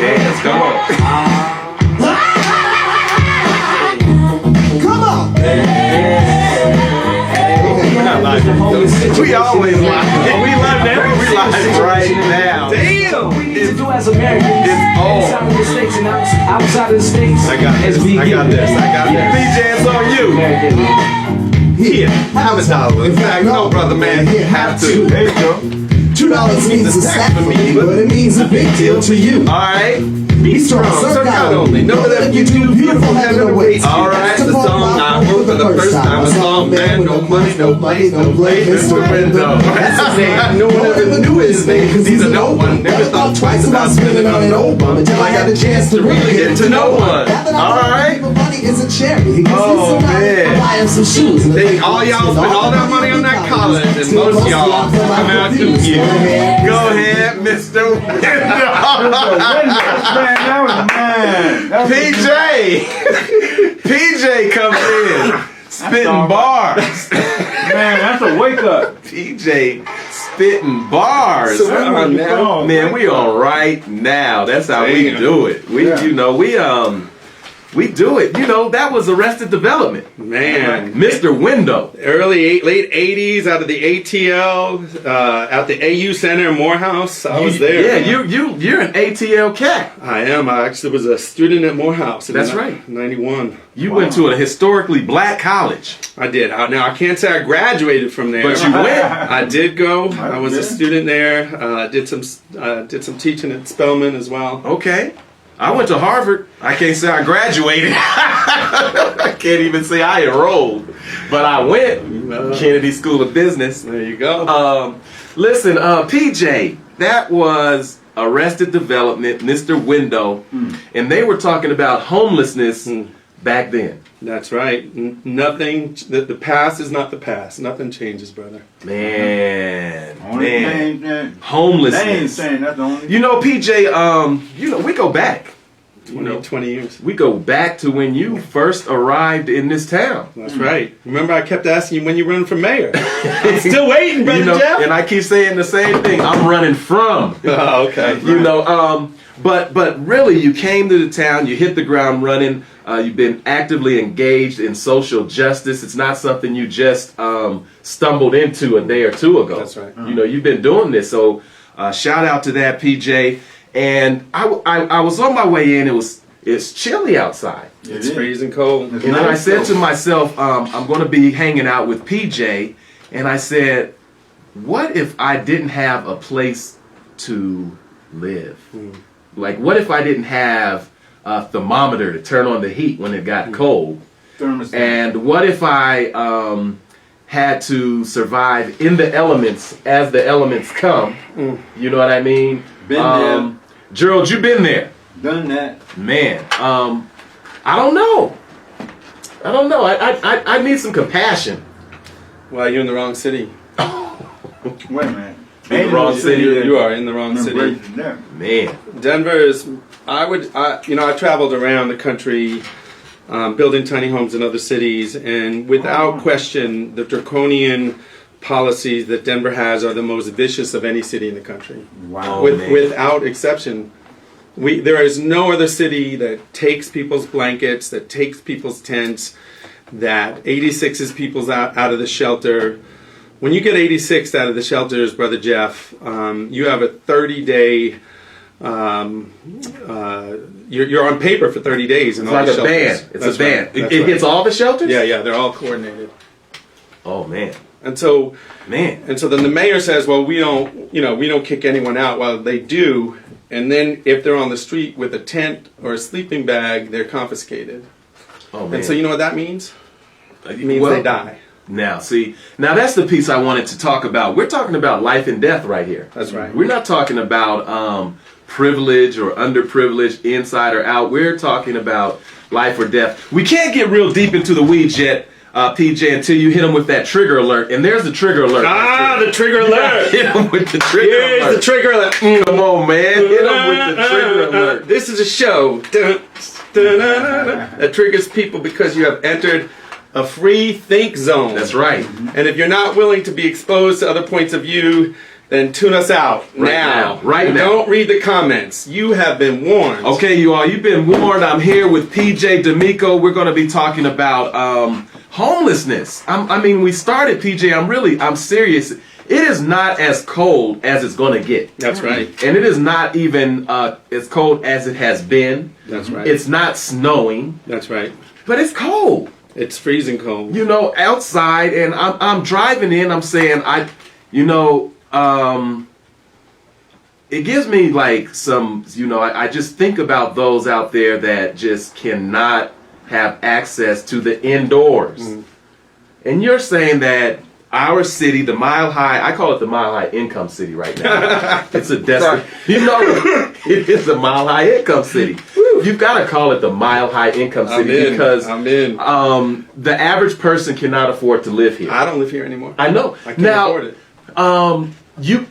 Yes, come on. Come on. We're not live. We always live. We live now. We live right now. Damn. It's on. Outside of the states. I got this. I got this. PJ, it's on you. Here, have a dollar. In fact, no, brother, man, you have to. There you go. $2 means a stack for me, but it means a big deal to you. Alright. Be strong, Sir God only. Know that you do beautiful heaven awaits. Alright, the song I wrote for the first time. A song, man, no money, no place, no play. Mr. Window. That's his name. No one ever knew his name, cause he's a no one. Never thought twice about spending on an old bum until I got the chance to really get to know one. Alright. Money is a charity. Oh, man. Buy him some shoes. All y'all spend all that money on that college, and most of y'all come out to you. Go ahead, Mr. PJ! PJ comes in, spitting bars. Man, that's a wake up. PJ spitting bars. So now. Man, we on right now. That's how we do it. We do it. You know, that was Arrested Development. Man, Mr. Window. late 80s out of the ATL, at the AU Center in Morehouse. I was there. Yeah, you're an ATL cat. I am. I actually was a student at Morehouse. That's right. 91. You went to a historically black college. I did. Now, I can't say I graduated from there. But you went. I did go. I was a student there. Did some teaching at Spelman as well. Okay. I went to Harvard. I can't say I graduated. I can't even say I enrolled. But I went. Kennedy School of Business. There you go. Listen, PJ, that was Arrested Development, Mr. Window, and they were talking about homelessness back then. That's right. Nothing. The past is not the past. Nothing changes, brother. Man, Homelessness. They ain't homelessness. saying that's the only. You know, PJ, we go back. 20 years. We go back to when you first arrived in this town. That's right. Remember, I kept asking you when you running for mayor. I'm still waiting, brother Jeff. And I keep saying the same thing. I'm running from. Oh, okay. But really, you came to the town. You hit the ground running. You've been actively engaged in social justice. It's not something you just stumbled into a day or two ago. That's right. You know, you've been doing this. So shout out to that, PJ. And I was on my way in. It's chilly outside. It's freezing cold. And then I said to myself, I'm going to be hanging out with PJ. And I said, what if I didn't have a place to live? Like, what if I didn't have a thermometer to turn on the heat when it got cold? Thermostat. And what if I had to survive in the elements as the elements come? You know what I mean? Been there. Gerald, you been there. Done that. Man, I don't know. I need some compassion. Well, you're in the wrong city. Wait a minute. In the wrong city. You are in the wrong city. Man. Denver is. I traveled around the country, building tiny homes in other cities, and without question, the draconian policies that Denver has are the most vicious of any city in the country. Wow. Without exception. There is no other city that takes people's blankets, that takes people's tents, that 86s people's out of the shelter. When you get 86 out of the shelters, Brother Jeff, you have a 30-day. You're on paper for 30 days in It's all like the a shelters. band. It's a band. It hits all the shelters? Yeah, they're all coordinated. Oh man. And so Man. then the mayor says, well, we don't kick anyone out. Well, they do. And then if they're on the street with a tent or a sleeping bag, they're confiscated. Oh man. And so you know what that means? It means they die. Now that's the piece I wanted to talk about. We're talking about life and death right here. That's right. We're not talking about privilege or underprivileged, inside or out. We're talking about life or death. We can't get real deep into the weeds yet, PJ, until you hit them with that trigger alert. And there's the trigger alert. The trigger alert. Hit them with the trigger alert. Here's the trigger alert. Come on, man. Hit them with the trigger alert. This is a show that triggers people because you have entered a free think zone. That's right. And if you're not willing to be exposed to other points of view, then tune us out now. Right now. Don't read the comments. You have been warned. Okay, you all, you've been warned. I'm here with PJ D'Amico. We're going to be talking about homelessness. I mean, we started, PJ. I'm serious. It is not as cold as it's going to get. That's right. And it is not even as cold as it has been. That's right. It's not snowing. That's right. But it's cold. It's freezing cold. You know, outside, and I'm driving in. I'm saying, it gives me like some, I just think about those out there that just cannot have access to the indoors. Mm-hmm. And you're saying that our city, the Mile High, I call it the Mile High Income City right now. It's a desperate, it is a Mile High Income City. You've got to call it the Mile High Income City because the average person cannot afford to live here. I don't live here anymore. I know. I can't afford it.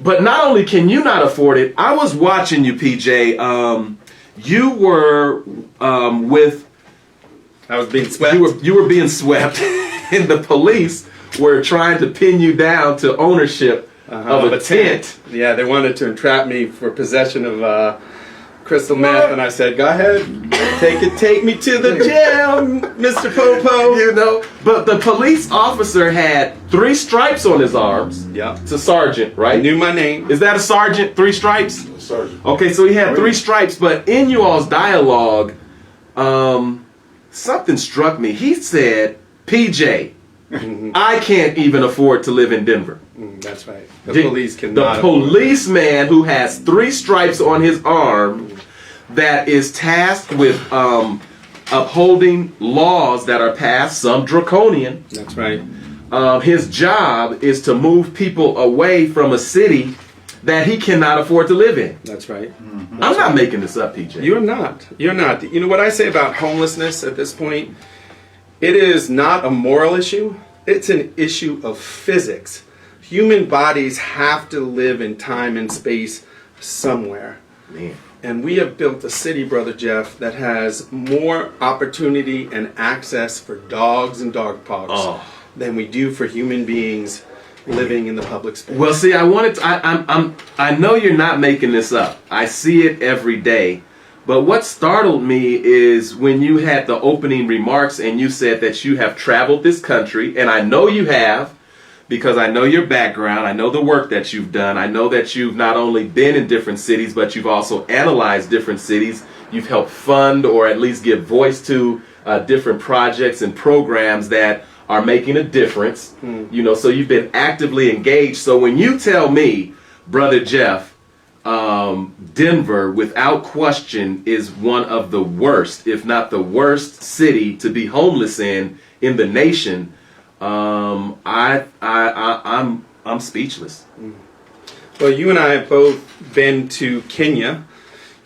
But not only can you not afford it, I was watching you, PJ. You were with. I was being swept. You were being swept, and the police were trying to pin you down to ownership of a tent. Yeah, they wanted to entrap me for possession of crystal meth, and I said, "Go ahead, take me to the jail, Mr. Popo." But the police officer had 3 stripes on his arms. Yeah, it's a sergeant, right? He knew my name. Is that a sergeant? 3 stripes? Sergeant. Okay, so he had 3 stripes, but in you all's dialogue, something struck me. He said, "PJ, I can't even afford to live in Denver." That's right. The police cannot. The policeman who has 3 stripes on his arm that is tasked with upholding laws that are passed, some draconian. That's right. His job is to move people away from a city that he cannot afford to live in. That's right. I'm not making this up, PJ. You're not. You're not. You know what I say about homelessness at this point? It is not a moral issue. It's an issue of physics. Human bodies have to live in time and space somewhere. Man. And we have built a city, Brother Jeff, that has more opportunity and access for dogs and dog parks than we do for human beings living in the public space. Well, see, I know you're not making this up. I see it every day. But what startled me is when you had the opening remarks and you said that you have traveled this country, and I know you have, because I know your background, I know the work that you've done, I know that you've not only been in different cities, but you've also analyzed different cities. You've helped fund or at least give voice to different projects and programs that are making a difference. So you've been actively engaged. So when you tell me, Brother Jeff, Denver, without question, is one of the worst, if not the worst city to be homeless in the nation. I'm speechless. Well, you and I have both been to Kenya,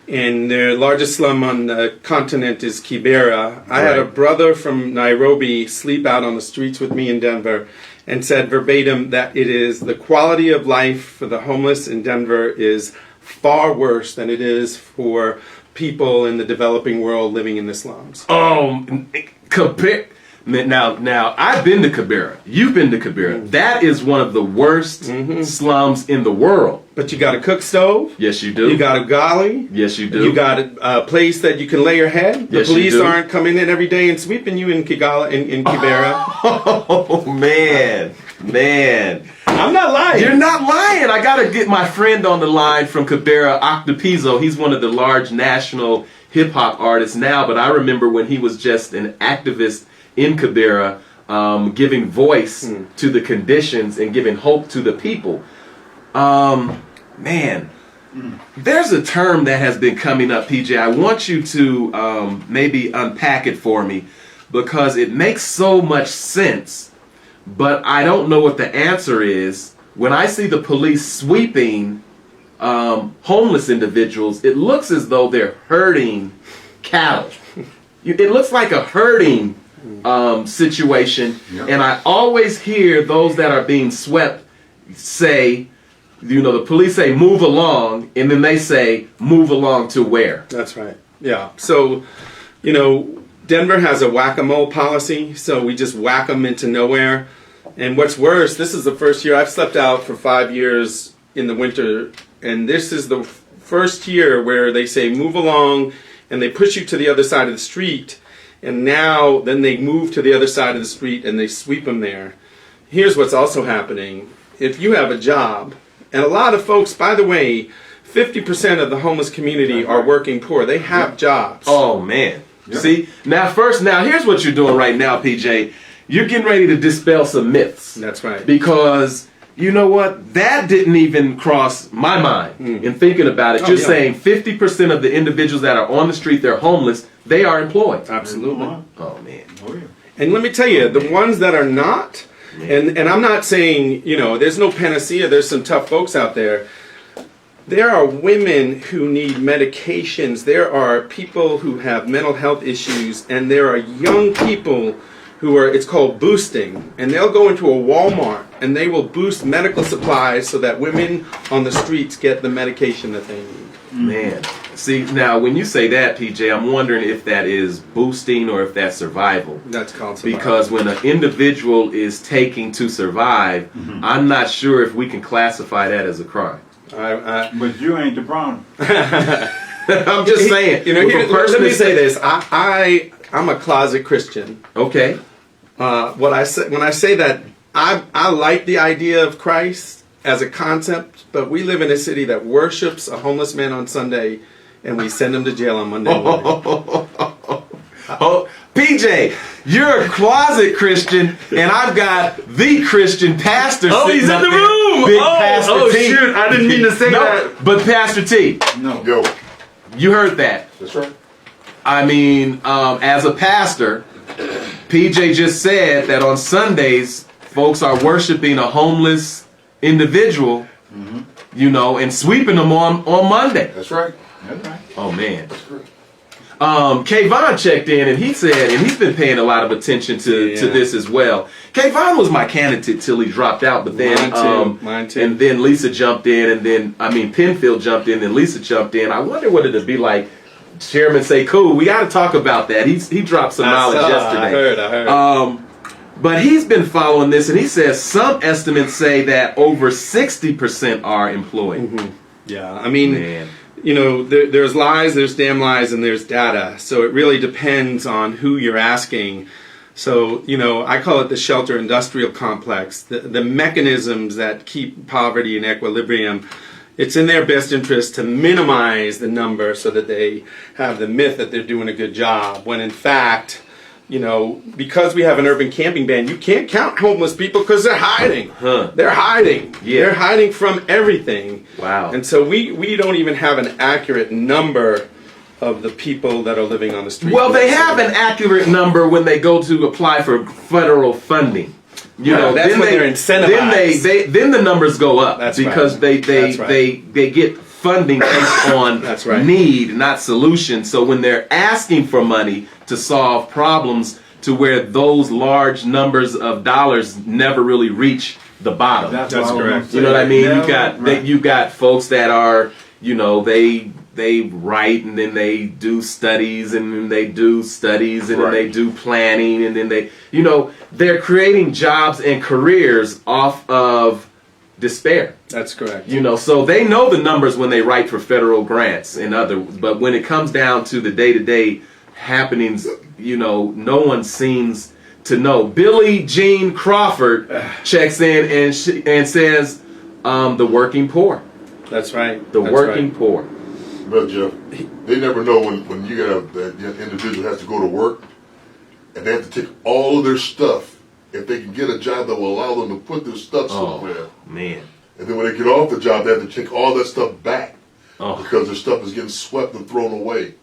and the largest slum on the continent is Kibera. I had a brother from Nairobi sleep out on the streets with me in Denver and said verbatim that it is the quality of life for the homeless in Denver is far worse than it is for people in the developing world living in the slums. Now, I've been to Kibera. You've been to Kibera. That is one of the worst slums in the world. But you got a cook stove. Yes, you do. You got a galley. Yes, you do. You got a place that you can lay your head. The Yes, police you do. aren't coming in every day and sweeping you in Kibera. Oh, man. I'm not lying. You're not lying. I got to get my friend on the line from Kibera, Octopizzo. He's one of the large national hip-hop artists now, but I remember when he was just an activist in Kibera, giving voice to the conditions and giving hope to the people. There's a term that has been coming up, PJ. I want you to maybe unpack it for me because it makes so much sense, but I don't know what the answer is. When I see the police sweeping homeless individuals, it looks as though they're herding cattle. It looks like a herding situation, and I always hear those that are being swept say, the police say move along, and then they say move along to where? That's right. Yeah. So, Denver has a whack-a-mole policy, so we just whack them into nowhere. And what's worse, this is the first year I've slept out for 5 years in the winter, and this is the first year where they say move along, and they push you to the other side of the street, and now then they move to the other side of the street and they sweep them there. Here's what's also happening. If you have a job, and a lot of folks, by the way, 50% of the homeless community are working poor. They have jobs. Oh man. Yeah. See, now here's what you're doing right now, PJ. You're getting ready to dispel some myths. That's right. Because you know what? That didn't even cross my mind in thinking about it. Oh, Just yeah. saying 50% of the individuals that are on the street, they're homeless, they are employed. Absolutely. Oh man. Oh, yeah. And let me tell you, the ones that are not, and I'm not saying, there's no panacea, there's some tough folks out there. There are women who need medications. There are people who have mental health issues, and there are young people who are, it's called boosting, and they'll go into a Walmart and they will boost medical supplies so that women on the streets get the medication that they need. Man. See, now when you say that, PJ, I'm wondering if that is boosting or if that's survival. That's called survival. Because when an individual is taking to survive, I'm not sure if we can classify that as a crime. But you ain't the problem. I'm just saying. If a person let me is say this. I'm a closet Christian. Okay. When I say that, I like the idea of Christ as a concept, but we live in a city that worships a homeless man on Sunday, and we send him to jail on Monday morning. Oh, PJ, you're a closet Christian, and I've got the Christian pastor. Oh, sitting he's in up the there. room! Big Oh, Pastor oh, T. shoot, I didn't mean to say that. But Pastor T, No. Yo, you heard that. that's right. I mean, as a pastor, PJ just said that on Sundays, folks are worshiping a homeless individual, and sweeping them on Monday. That's right. That's right. Oh, man. That's correct. Kayvon checked in and he said, and he's been paying a lot of attention to this as well. Kayvon was my candidate till he dropped out, but then Mine too. and then Lisa jumped in, and then Penfield jumped in, and Lisa jumped in. I wonder what it'd be like. Chairman say, "Cool, we got to talk about that." He dropped some knowledge yesterday. I heard. But he's been following this, and he says some estimates say that over 60% are employed. Yeah, I mean, Man. there's lies, there's damn lies, and there's data. So it really depends on who you're asking. So, I call it the shelter industrial complex. The mechanisms that keep poverty in equilibrium, it's in their best interest to minimize the number so that they have the myth that they're doing a good job. When in fact, because we have an urban camping ban, you can't count homeless people because they're hiding. They're hiding. Yeah. They're hiding from everything. Wow. And so we don't even have an accurate number of the people that are living on the street. Well, they have an accurate number when they go to apply for federal funding. That's when they're incentivized. Then the numbers go up. That's because right. That's right. they get funding based on That's right. need, not solution. So when they're asking for money to solve problems to where those large numbers of dollars never really reach the bottom. That's That's what I was correct. gonna You know what I say. mean? Never- You got folks that are, they write and then they do studies and then they do studies and then they do planning and then they're creating jobs and careers off of despair. That's correct. So they know the numbers when they write for federal grants and but when it comes down to the day-to-day happenings, no one seems to know. Billie Jean Crawford checks in and says, the working poor. That's right. The That's working right. poor. Well, Jeff, they never know when you got that individual has to go to work and they have to take all of their stuff if they can get a job that will allow them to put their stuff somewhere. Man. And then when they get off the job, they have to take all that stuff back Oh. because their stuff is getting swept and thrown away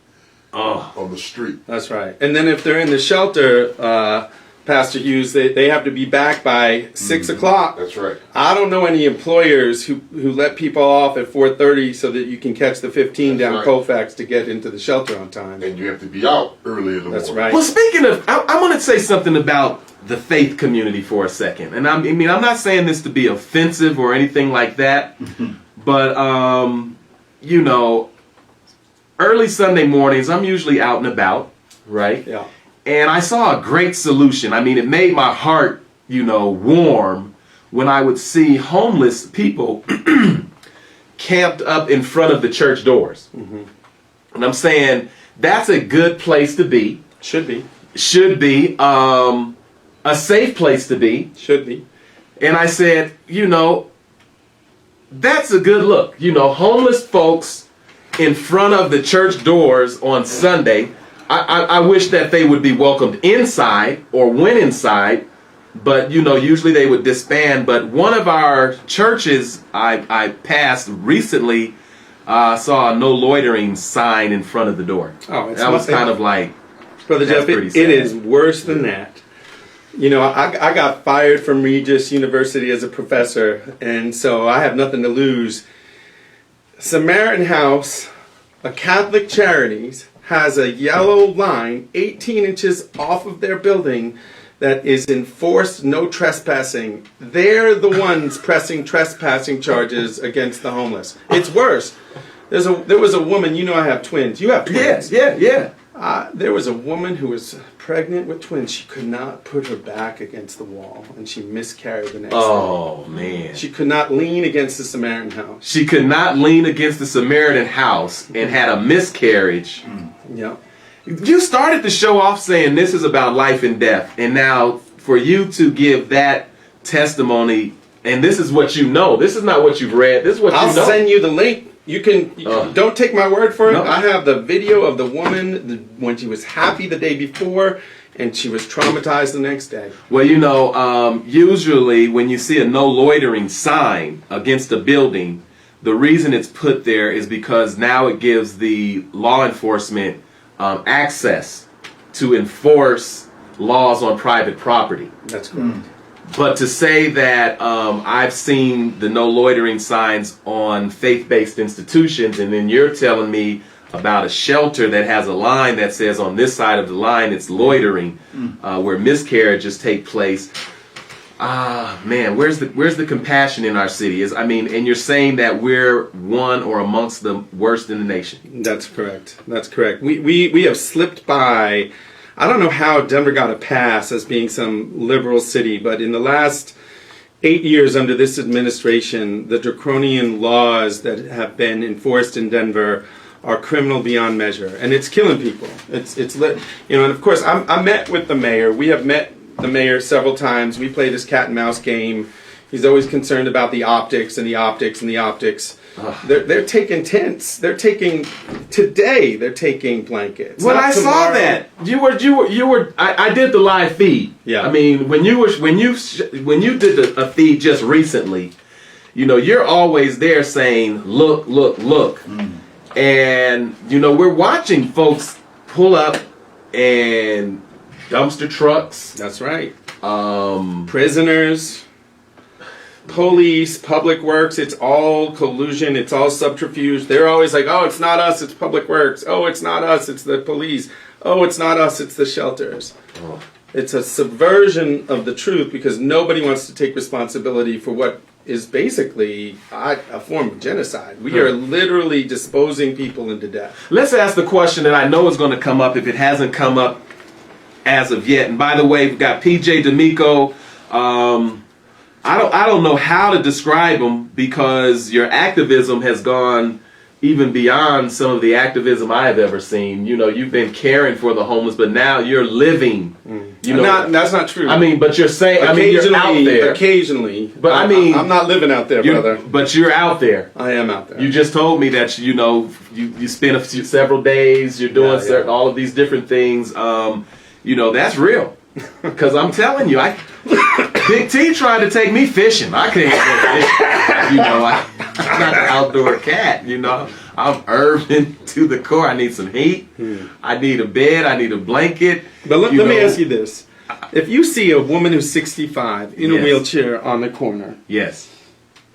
Oh. on the street. That's right. And then if they're in the shelter, Pastor Hughes, they have to be back by 6 o'clock. That's right. I don't know any employers who let people off at 4:30 so that you can catch the 15 down right. Colfax to get into the shelter on time. And you have to be out early in the That's morning. right. Well, speaking of, I want to say something about the faith community for a second. And I'm not saying this to be offensive or anything like that, but, early Sunday mornings, I'm usually out and about, right? Yeah. And I saw a great solution. It made my heart, warm when I would see homeless people camped up in front of the church doors. And I'm saying that's a good place to be. Should be. Should be a safe place to be. Should be. And I said, that's a good look. Homeless folks in front of the church doors on Sunday. I wish that they would be welcomed inside or went inside, but usually they would disband. But one of our churches I passed recently saw a no loitering sign in front of the door. Oh, that was kind of like, Brother that's Jeff, pretty it sad. is worse than that. I got fired from Regis University as a professor, and so I have nothing to lose. Samaritan House, a Catholic Charities, has a yellow line 18 inches off of their building that is enforced no trespassing. They're the ones pressing trespassing charges against the homeless. It's worse. There was a woman, I have twins. You have twins. Yeah. There was a woman who was pregnant with twins. She could not put her back against the wall, and she miscarried the next day. Oh, man. She could not lean against the Samaritan House. She could not lean against the Samaritan House and had a miscarriage. Yeah. You started the show off saying this is about life and death. And now for you to give that testimony, and this is what you know. This is not what you've read. This is what I'll you know. send you the link. You can don't take my word for it. No. I have the video of the woman when she was happy the day before, and she was traumatized the next day. Well, usually when you see a no loitering sign against a building, the reason it's put there is because now it gives the law enforcement access to enforce laws on private property. That's correct. But to say that I've seen the no loitering signs on faith-based institutions, and then you're telling me about a shelter that has a line that says on this side of the line it's loitering, where miscarriages take place. Man, where's the compassion in our city? And you're saying that we're one or amongst the worst in the nation. That's correct. That's correct. We have slipped by. I don't know how Denver got a pass as being some liberal city, but in the last 8 years under this administration, the draconian laws that have been enforced in Denver are criminal beyond measure, and it's killing people. And of course, I met with the mayor. We have met the mayor several times. We play this cat and mouse game. He's always concerned about the optics and the optics and the optics. They're taking tents. They're taking blankets. When Not I saw tomorrow. that, you were. I did the live feed. Yeah. When you did a feed just recently, you're always there saying, look, and we're watching folks pull up and dumpster trucks. That's right. Prisoners, police, public works, it's all collusion, it's all subterfuge. They're always like, oh, it's not us, it's public works. Oh, it's not us, it's the police. Oh, it's not us, it's the shelters. It's a subversion of the truth because nobody wants to take responsibility for what is basically a form of genocide. We are literally disposing people into death. Let's ask the question that I know is going to come up if it hasn't come up as of yet. And by the way, we've got PJ D'Amico. I don't know how to describe him because your activism has gone even beyond some of the activism I have ever seen. You've been caring for the homeless, but now you're living. That's not true. But you're saying, you're out there. Occasionally. But I'm not living out there, brother. But you're out there. I am out there. You just told me that you spent several days. You're doing all of these different things. That's real. Because I'm telling you, Big T tried to take me fishing. I can't go fishing. I'm not an outdoor cat. I'm urban to the core. I need some heat. I need a bed. I need a blanket. But let me ask you this. If you see a woman who's 65 in a Yes. wheelchair on the corner, Yes.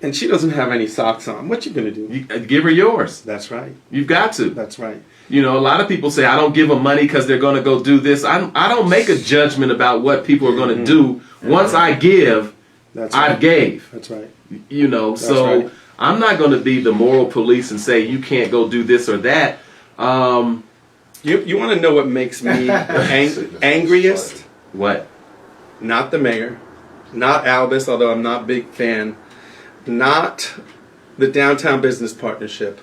and she doesn't have any socks on, what you going to do? Give her yours. That's right. You've got to. That's right. A lot of people say, I don't give them money because they're going to go do this. I don't make a judgment about what people are going to do. Once I give, That's I right. gave. That's right. So right. I'm not going to be the moral police and say you can't go do this or that. You want to know what makes me angriest? What? Not the mayor, not Albus, although I'm not a big fan, not the Downtown Business Partnership,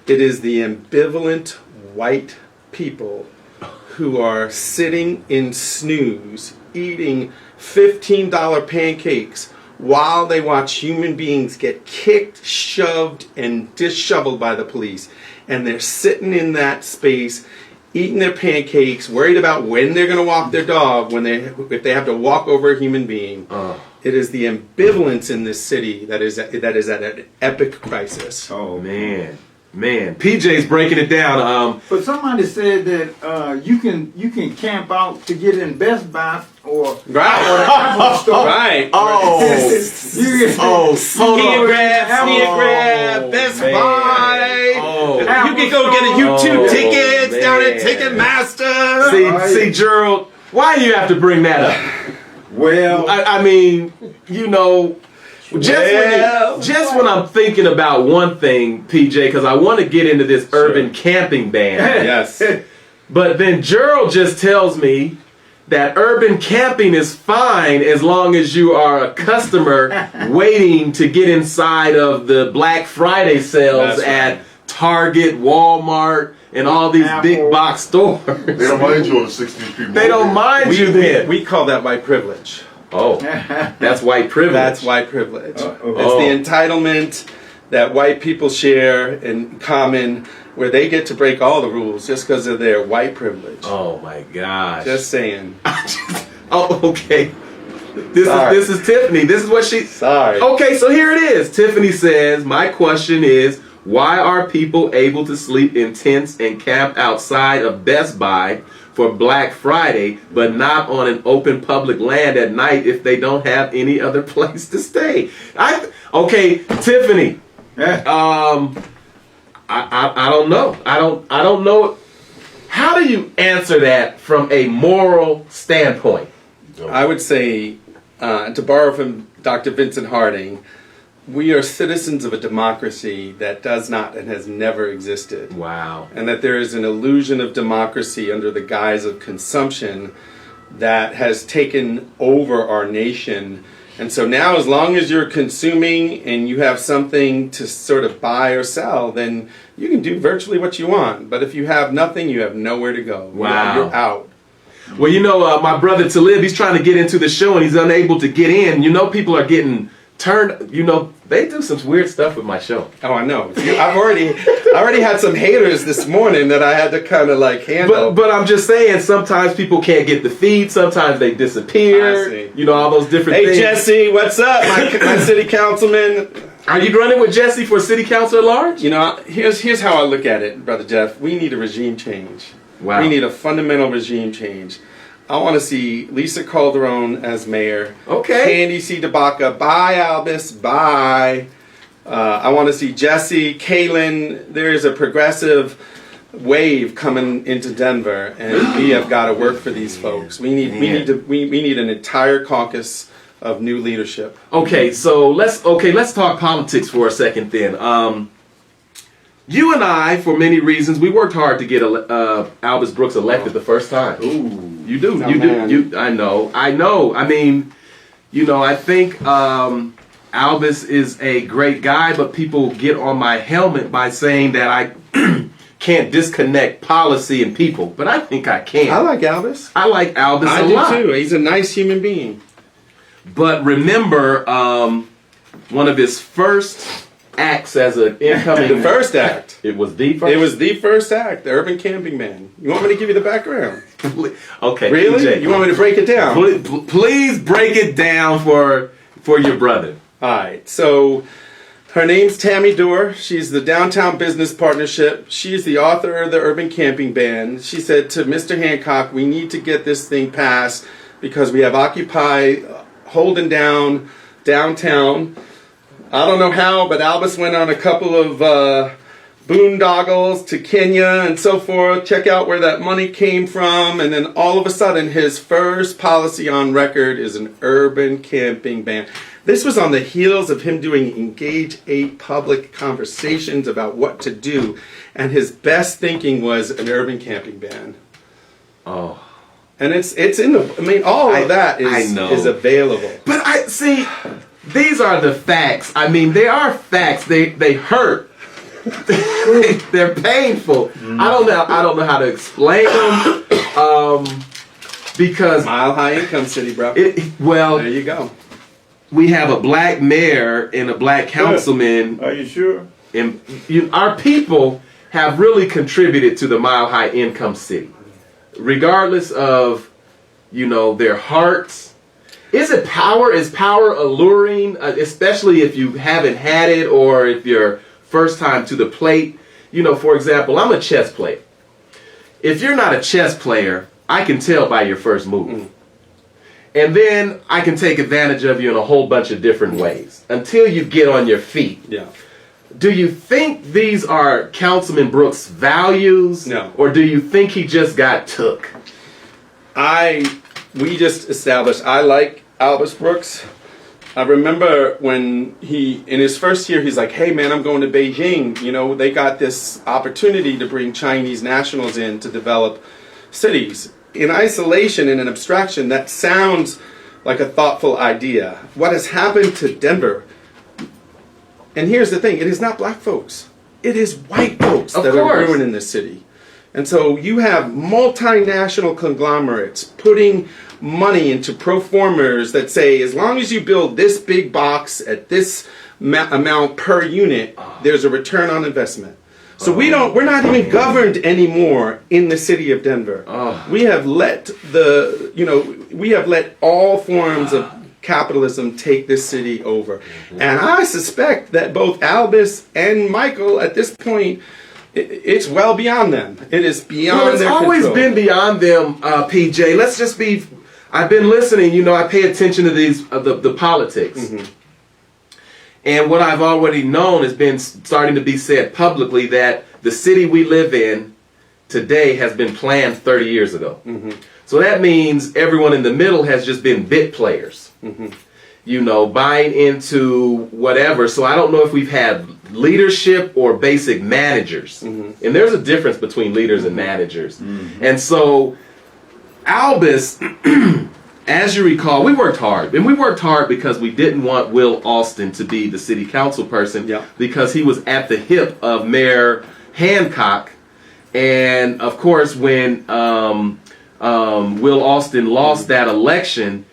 it is the ambivalent white people who are sitting in snooze, eating $15 pancakes while they watch human beings get kicked, shoved, and disheveled by the police. And they're sitting in that space, eating their pancakes, worried about when they're going to walk their dog, if they have to walk over a human being. It is the ambivalence in this city that is at an epic crisis. Oh Man, PJ's breaking it down. But somebody said that you can camp out to get in Best Buy or the Apple store. Right. Hold Grab, Best man. Buy. Oh. You can go get a U2 Oh, tickets down at man. Ticketmaster. See, Gerald, why do you have to bring that up? Well, I mean, you know, just when I'm thinking about one thing, PJ, because I want to get into this urban camping ban. Yes. But then Gerald just tells me that urban camping is fine as long as you are a customer waiting to get inside of the Black Friday sales That's right. at Target, Walmart, and all these Apple. big box stores. They don't mind you on the 16th Street. They don't mind you then. We call that white privilege. Oh, that's white privilege. That's white privilege. It's Oh. the entitlement that white people share in common, where they get to break all the rules just because of their white privilege. Oh my gosh. Just saying. Oh, okay. This Sorry. is Tiffany. This is what she. Sorry. Okay, so here it is. Tiffany says, "My question is, why are people able to sleep in tents and camp outside of Best Buy for Black Friday, but not on an open public land at night if they don't have any other place to stay?" Okay, Tiffany. I don't know. I don't know. How do you answer that from a moral standpoint? I would say, to borrow from Dr. Vincent Harding, we are citizens of a democracy that does not and has never existed. Wow. And that there is an illusion of democracy under the guise of consumption that has taken over our nation. And so now, as long as you're consuming and you have something to sort of buy or sell, then you can do virtually what you want. But if you have nothing, you have nowhere to go. Wow. You're out. Well, you know, my brother Talib, he's trying to get into the show and he's unable to get in. You know, people are getting turned, you know, they do some weird stuff with my show. Oh, I know. I already had some haters this morning that I had to kind of like handle. But I'm just saying, sometimes people can't get the feed. Sometimes they disappear. I see. You know, all those different Hey, things. Jesse, what's up, my city councilman? Are you running with Jesse for city council at large? You know, here's how I look at it, Brother Jeff. We need a regime change. Wow. We need a fundamental regime change. I want to see Lisa Calderon as mayor. Okay. Candy C. DeBaca. Bye, Albus. Bye. I want to see Jesse, Kaylin. There is a progressive wave coming into Denver, and we have got to work for these folks. We need an entire caucus of new leadership. Okay, so let's talk politics for a second then. You and I, for many reasons, we worked hard to get Albus Brooks elected the first time. Ooh. You do. Oh, You man. do. I know. I mean, you know, I think Albus is a great guy, but people get on my helmet by saying that I can't disconnect policy and people. But I think I can. I like Albus. I like Albus I a do lot. too. He's a nice human being. But remember, one of his first acts as an incoming... The first act. It was the first? It was the first act, the Urban Camping Man. You want me to give you the background? Okay. Really? PJ, You want me to break it down? Please break it down for your brother. All right. So her name's Tammy Dorr. She's the Downtown Business Partnership. She's the author of the Urban Camping Ban. She said to Mr. Hancock, we need to get this thing passed because we have Occupy holding down downtown. I don't know how, but Albus went on a couple of boondoggles to Kenya and so forth. Check out where that money came from. And then all of a sudden, his first policy on record is an urban camping ban. This was on the heels of him doing Engage 8 public conversations about what to do. And his best thinking was an urban camping ban. Oh. And it's in the, I mean, all of that I know. is available. But I see, these are the facts. I mean, they are facts. They hurt. They're painful. I don't know how to explain them. Because Mile High income city, bro. well, There you go. we have a black mayor and a black councilman, Are you sure? and our people have really contributed to the Mile High income city, regardless of their hearts. Is power alluring, especially if you haven't had it or if you're first time to the plate? For example, I'm a chess player. If you're not a chess player, I can tell by your first move. And then I can take advantage of you in a whole bunch of different ways until you get on your feet. Yeah. Do you think these are Councilman Brooks' values? No. Or do you think he just got took? We just established, I like Albus Brooks. I remember when in his first year, he's like, hey man, I'm going to Beijing. They got this opportunity to bring Chinese nationals in to develop cities. In isolation, in an abstraction, that sounds like a thoughtful idea. What has happened to Denver, and here's the thing, it is not black folks. It is white folks Of that course. are ruining this city. And so you have multinational conglomerates putting money into proformers that say, as long as you build this big box at this amount per unit, there's a return on investment. So we're not even governed anymore in the city of Denver. We have let all forms of capitalism take this city over. And I suspect that both Albus and Michael at this point, it's well beyond them. It is beyond Well, it's their always control. been beyond them, PJ. Let's just be. I've been listening. I pay attention to these the politics, and what I've already known has been starting to be said publicly that the city we live in today has been planned 30 years ago. So that means everyone in the middle has just been bit players. Buying into whatever. So I don't know if we've had leadership or basic managers. And there's a difference between leaders and managers. And so Albus, as you recall, we worked hard. And we worked hard because we didn't want Will Austin to be the city council person because he was at the hip of Mayor Hancock. And of course, when Will Austin lost that election,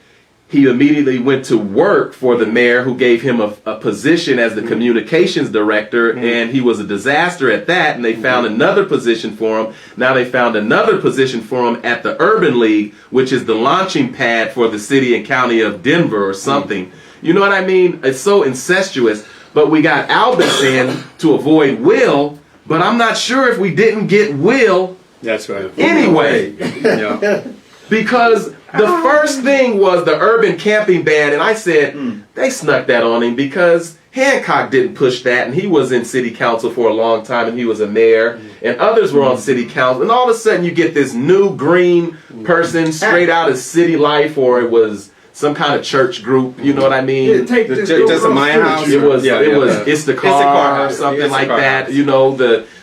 he immediately went to work for the mayor, who gave him a position as the communications director, and he was a disaster at that, and they found another position for him. Now they found another position for him at the Urban League, which is the launching pad for the city and county of Denver or something. You know what I mean? It's so incestuous. But we got Albus in to avoid Will, but I'm not sure if we didn't get Will That's right. anyway. Yeah. Because the first thing was the urban camping ban, and I said they snuck that on him because Hancock didn't push that, and he was in city council for a long time, and he was a mayor, and others were on city council, and all of a sudden you get this new green person straight out of City Life, or it was some kind of church group, you know what I mean? Take this Just a Maya house. It was the Instacar or something like that.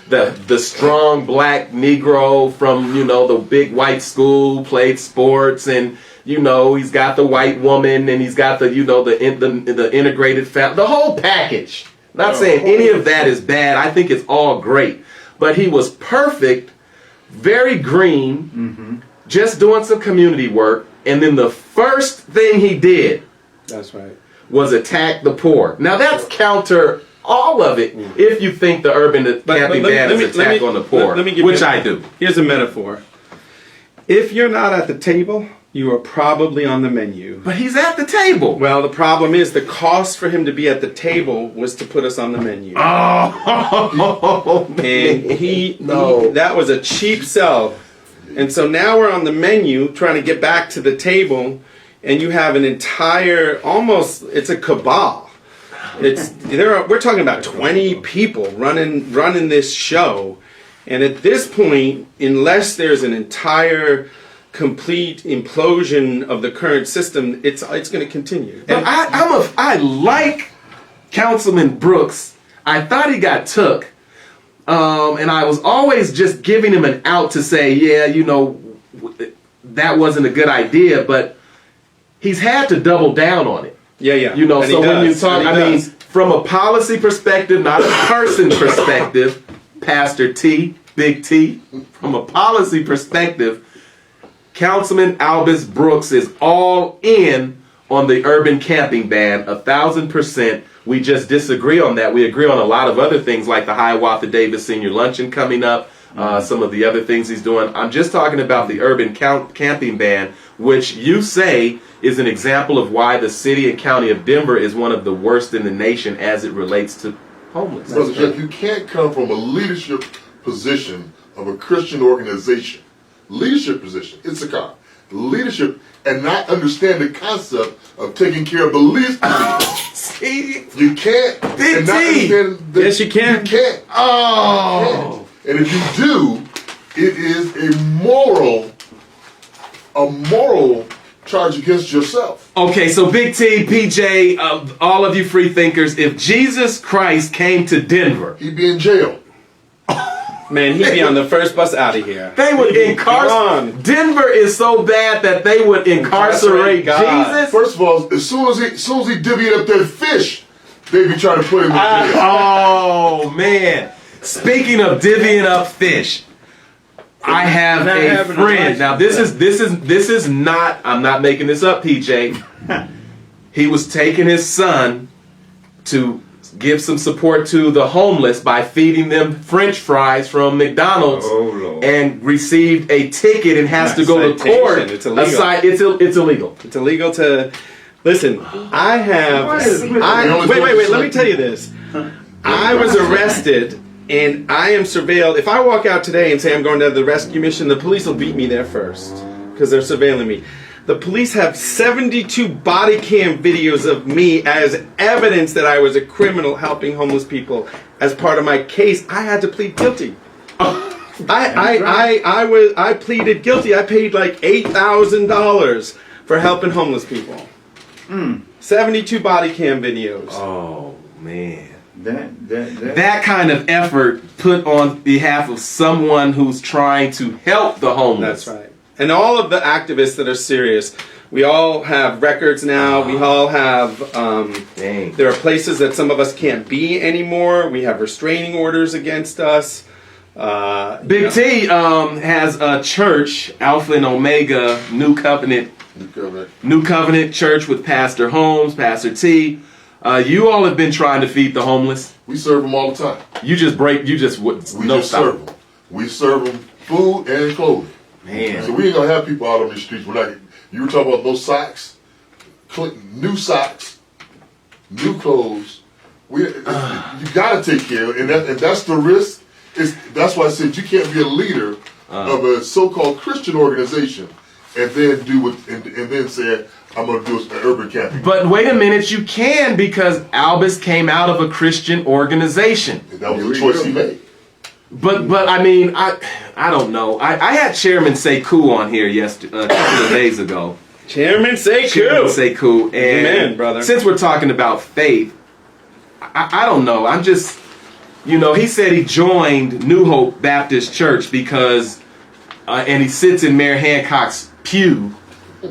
The strong black Negro from the big white school, played sports, and he's got the white woman, and he's got the the integrated family, the whole package. Not saying any of that is bad. I think it's all great, but he was perfect, very green, just doing some community work, and then the first thing he did, That's right. was attack the poor. Now that's counter all of it if you think the urban camping ban is attack on the poor, let me give which you, I do. Here's a metaphor. If you're not at the table, you are probably on the menu. But he's at the table. Well, the problem is the cost for him to be at the table was to put us on the menu. Oh, And that was a cheap sell. And so now we're on the menu trying to get back to the table, and you have an entire, it's a cabal. We're talking about 20 people running this show. And at this point, unless there's an entire complete implosion of the current system, it's going to continue. But I like Councilman Brooks. I thought he got took. And I was always just giving him an out to say, that wasn't a good idea, but he's had to double down on it. Yeah. You know, And so he when you does, talk, and I he mean, does. from a policy perspective, not a person perspective, Pastor T, Big T, from a policy perspective, Councilman Albus Brooks is all in on the urban camping ban, 1,000%. We just disagree on that. We agree on a lot of other things like the Hiawatha Davis Senior Luncheon coming up, some of the other things he's doing. I'm just talking about the urban camping ban, which you say is an example of why the city and county of Denver is one of the worst in the nation as it relates to homelessness. Brother Jeff, you can't come from a leadership position of a Christian organization. Leadership position, Issachar. Leadership, and not understand the concept of taking care of the least of these. See? You can't. Big and not T. understand the, Yes, you can. You can't. Oh. And if you do, it is a moral charge against yourself. Okay, so Big T, PJ, all of you free thinkers, if Jesus Christ came to Denver, He'd be in jail. Man, he'd be on the first bus out of here. they would incarcerate. Gone. Denver is so bad that they would incarcerate Incarcerate God. Jesus. First of all, as soon as he divvied up that fish, they'd be trying to put him in jail. Oh man! Speaking of divvying up fish, I have Not a having a friend. license. Now this is not. I'm not making this up, PJ. He was taking his son to give some support to the homeless by feeding them French fries from McDonald's, Oh, Lord. and received a ticket and has to go to Citation. court. It's illegal. It's illegal. It's illegal to listen. I have. What is- Wait. Let me tell you this. I was arrested and I am surveilled. If I walk out today and say I'm going to the rescue mission, the police will beat me there first because they're surveilling me. The police have 72 body cam videos of me as evidence that I was a criminal helping homeless people. As part of my case, I had to plead guilty. I pleaded guilty. I paid like $8,000 for helping homeless people. 72 body cam videos. Oh man. That That kind of effort put on behalf of someone who's trying to help the homeless. That's right. And all of the activists that are serious, we all have records now. We all have, Dang. there are places that some of us can't be anymore. We have restraining orders against us. Big T has a church, Alpha and Omega New Covenant Church with Pastor Holmes, Pastor T. You all have been trying to feed the homeless. We serve them all the time. You just We no just stop. serve them. We serve them food and clothing. So Man. we ain't gonna have people out on the streets. We're not. You were talking about those socks, new socks, new clothes. You gotta take care of it, and that's the risk. That's why I said you can't be a leader of a so-called Christian organization and then and then say I'm gonna do an urban camping. But wait a minute, you can, because Albus came out of a Christian organization. That was a choice he made. But I mean, I don't know. I had Chairman Sekou on here a couple of days ago. Chairman Chairman Sekou. Sekou, and Amen, brother. since we're talking about faith, I don't know. I'm just, he said he joined New Hope Baptist Church because, and he sits in Mayor Hancock's pew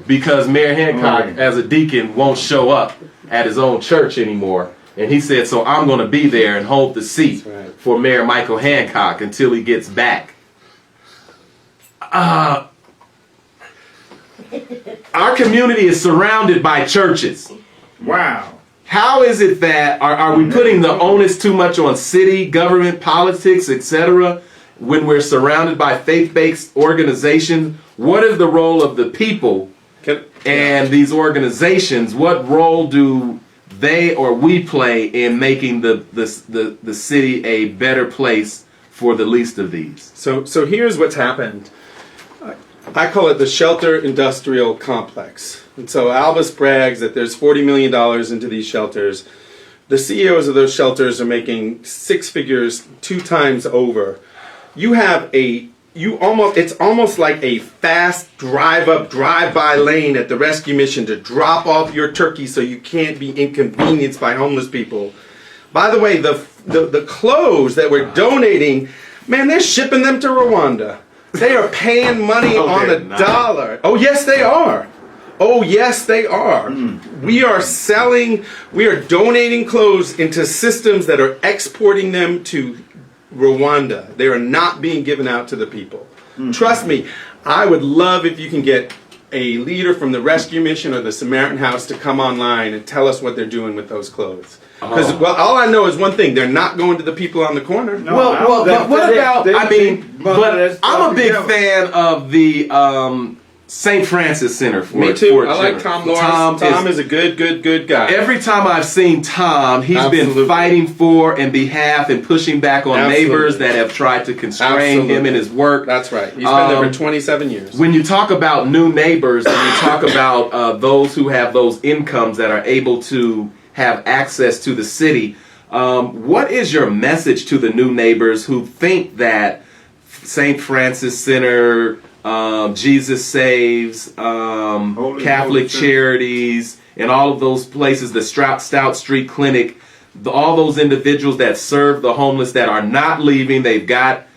because Mayor Hancock, as a deacon, won't show up at his own church anymore. And he said, so I'm going to be there and hold the seat for Mayor Michael Hancock until he gets back. Our community is surrounded by churches. wow. How is it that, are we putting the onus too much on city, government, politics, etc., when we're surrounded by faith-based organizations? What is the role of the people and these organizations? What role do they or we play in making the city a better place for the least of these? So here's what's happened. I call it the shelter industrial complex. And so Albus brags that there's $40 million into these shelters. The CEOs of those shelters are making six figures 2 times over. It's almost like a fast drive-by lane at the rescue mission to drop off your turkey so you can't be inconvenienced by homeless people. By the way, the clothes that we're donating, man, they're shipping them to Rwanda. They are paying money on they're the not. dollar. Oh, yes, they are. Oh, yes, they are. We are donating clothes into systems that are exporting them to Rwanda. They are not being given out to the people. Trust me, I would love if you can get a leader from the Rescue Mission or the Samaritan House to come online and tell us what they're doing with those clothes. Because, well, all I know is one thing, they're not going to the people on the corner. No, Well, but what about? I mean, but I'm a big together. fan of the St. Francis Center for Me too. for I like children. Tom Lawrence. Tom is a good guy. Every time I've seen Tom, he's Absolutely. been fighting for and behalf and pushing back on Absolutely. neighbors that have tried to constrain Absolutely. him in his work. That's right. He's been there for 27 years. When you talk about new neighbors and you talk about those who have those incomes that are able to have access to the city, what is your message to the new neighbors who think that St. Francis Center, Jesus Saves, Catholic Holy Charities, and all of those places, the Stout Street Clinic, all those individuals that serve the homeless that are not leaving, they've got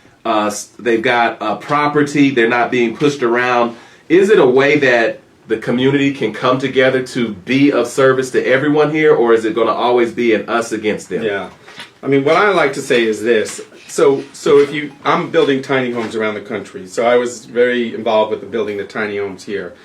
property, they're not being pushed around. Is it a way that the community can come together to be of service to everyone here, or is it going to always be an us against them? Yeah. I mean, what I like to say is this. So I'm building tiny homes around the country. So I was very involved with the building the tiny homes here.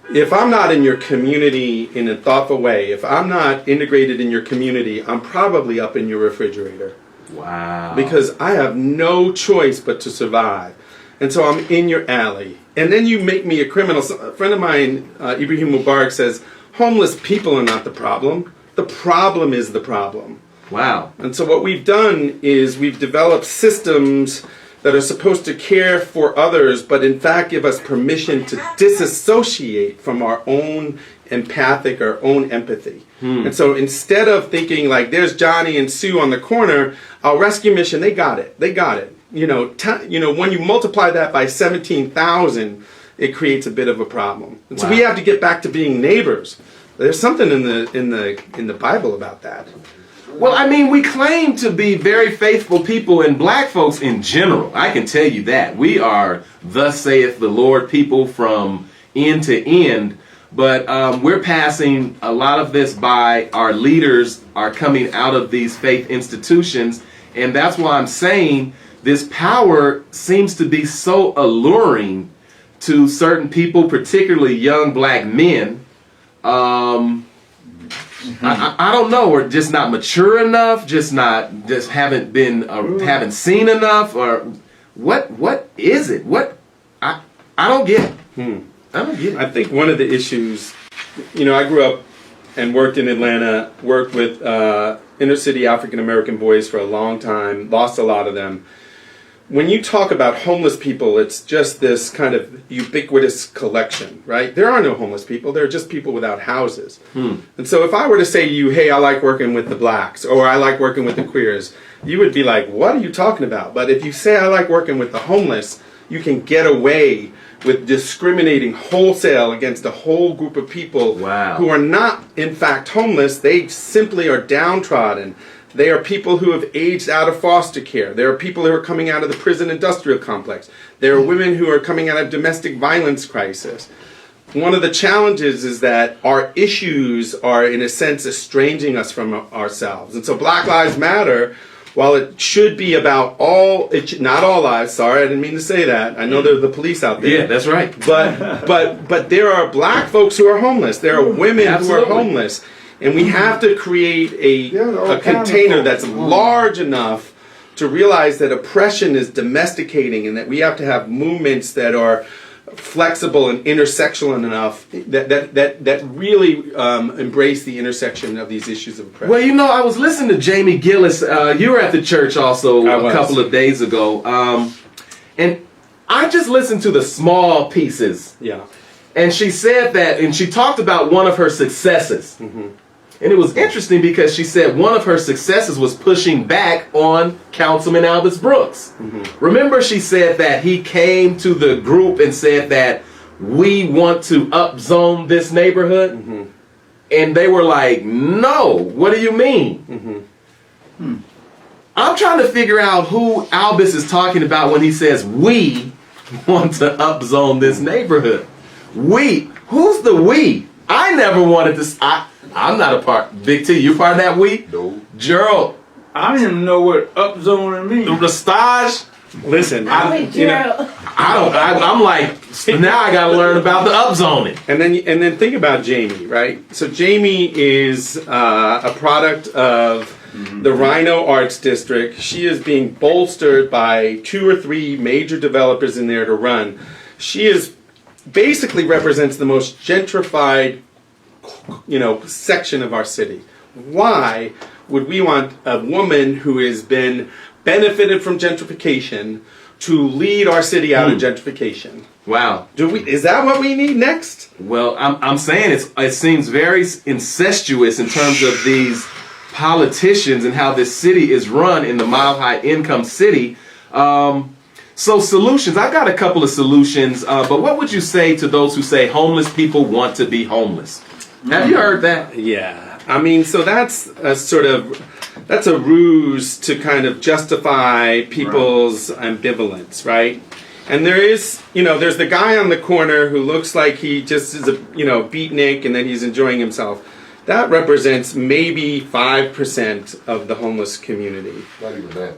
If I'm not in your community in a thoughtful way, if I'm not integrated in your community, I'm probably up in your refrigerator. Wow. Because I have no choice but to survive. And so I'm in your alley. And then you make me a criminal. So a friend of mine, Ibrahim Mubarak, says, homeless people are not the problem. The problem is the problem. Wow. And so what we've done is we've developed systems that are supposed to care for others, but in fact give us permission to disassociate from our own empathic, our own empathy. And so instead of thinking like there's Johnny and Sue on the corner, our rescue mission, they got it. They got it. When you multiply that by 17,000, it creates a bit of a problem. And so we have to get back to being neighbors. There's something in the Bible about that. Well, I mean, we claim to be very faithful people, and black folks in general, I can tell you that. We are, thus saith the Lord, people from end to end. But we're passing a lot of this by. Our leaders are coming out of these faith institutions. And that's why I'm saying this power seems to be so alluring to certain people, particularly young black men. I don't know, or just not mature enough, just haven't been, haven't seen enough, or what is it? I don't get it. I don't get it. I think one of the issues, I grew up and worked in Atlanta, worked with inner city African American boys for a long time, lost a lot of them. When you talk about homeless people, it's just this kind of ubiquitous collection, right? There are no homeless people. There are just people without houses. And so if I were to say to you, hey, I like working with the blacks, or I like working with the queers, you would be like, what are you talking about? But if you say I like working with the homeless, you can get away with discriminating wholesale against a whole group of people who are not, in fact, homeless. They simply are downtrodden. They are people who have aged out of foster care. There are people who are coming out of the prison industrial complex. There are women who are coming out of domestic violence crisis. One of the challenges is that our issues are, in a sense, estranging us from ourselves. And so Black Lives Matter, while it should be about not all lives, sorry, I didn't mean to say that. I know there are the police out there. Yeah, that's right. But there are black folks who are homeless. There are women who are homeless. And we have to create a container that's large enough to realize that oppression is domesticating, and that we have to have movements that are flexible and intersectional enough that really embrace the intersection of these issues of oppression. Well, I was listening to Jamie Gillis. You were at the church also a couple of days ago. And I just listened to the small pieces. Yeah. And she said that, and she talked about one of her successes. And it was interesting because she said one of her successes was pushing back on Councilman Albus Brooks. Remember, she said that he came to the group and said that we want to upzone this neighborhood. And they were like, no, what do you mean? I'm trying to figure out who Albus is talking about when he says we want to upzone this neighborhood. Who's the we? I never wanted to. I'm not a part. Big T, you part of that we? No. Gerald, I didn't even know what upzoning means. the stage. Listen, Wait, you know, Gerald. I'm like, now I got to learn about the upzoning. and then think about Jamie, right? So Jamie is a product of the Rhino Arts District. She is being bolstered by 2 or 3 major developers in there to run. She is basically represents the most gentrified, section of our city. Why would we want a woman who has been benefited from gentrification to lead our city out of gentrification? Wow. Is that what we need next? Well, I'm saying it seems very incestuous in terms of these politicians and how this city is run in the Mile High Income City. So solutions, I've got a couple of solutions, but what would you say to those who say homeless people want to be homeless? Have you heard that? Yeah. I mean, so that's a ruse to kind of justify people's ambivalence, right? And there's the guy on the corner who looks like he just is a, beatnik and then he's enjoying himself. That represents maybe 5% of the homeless community. Not even that.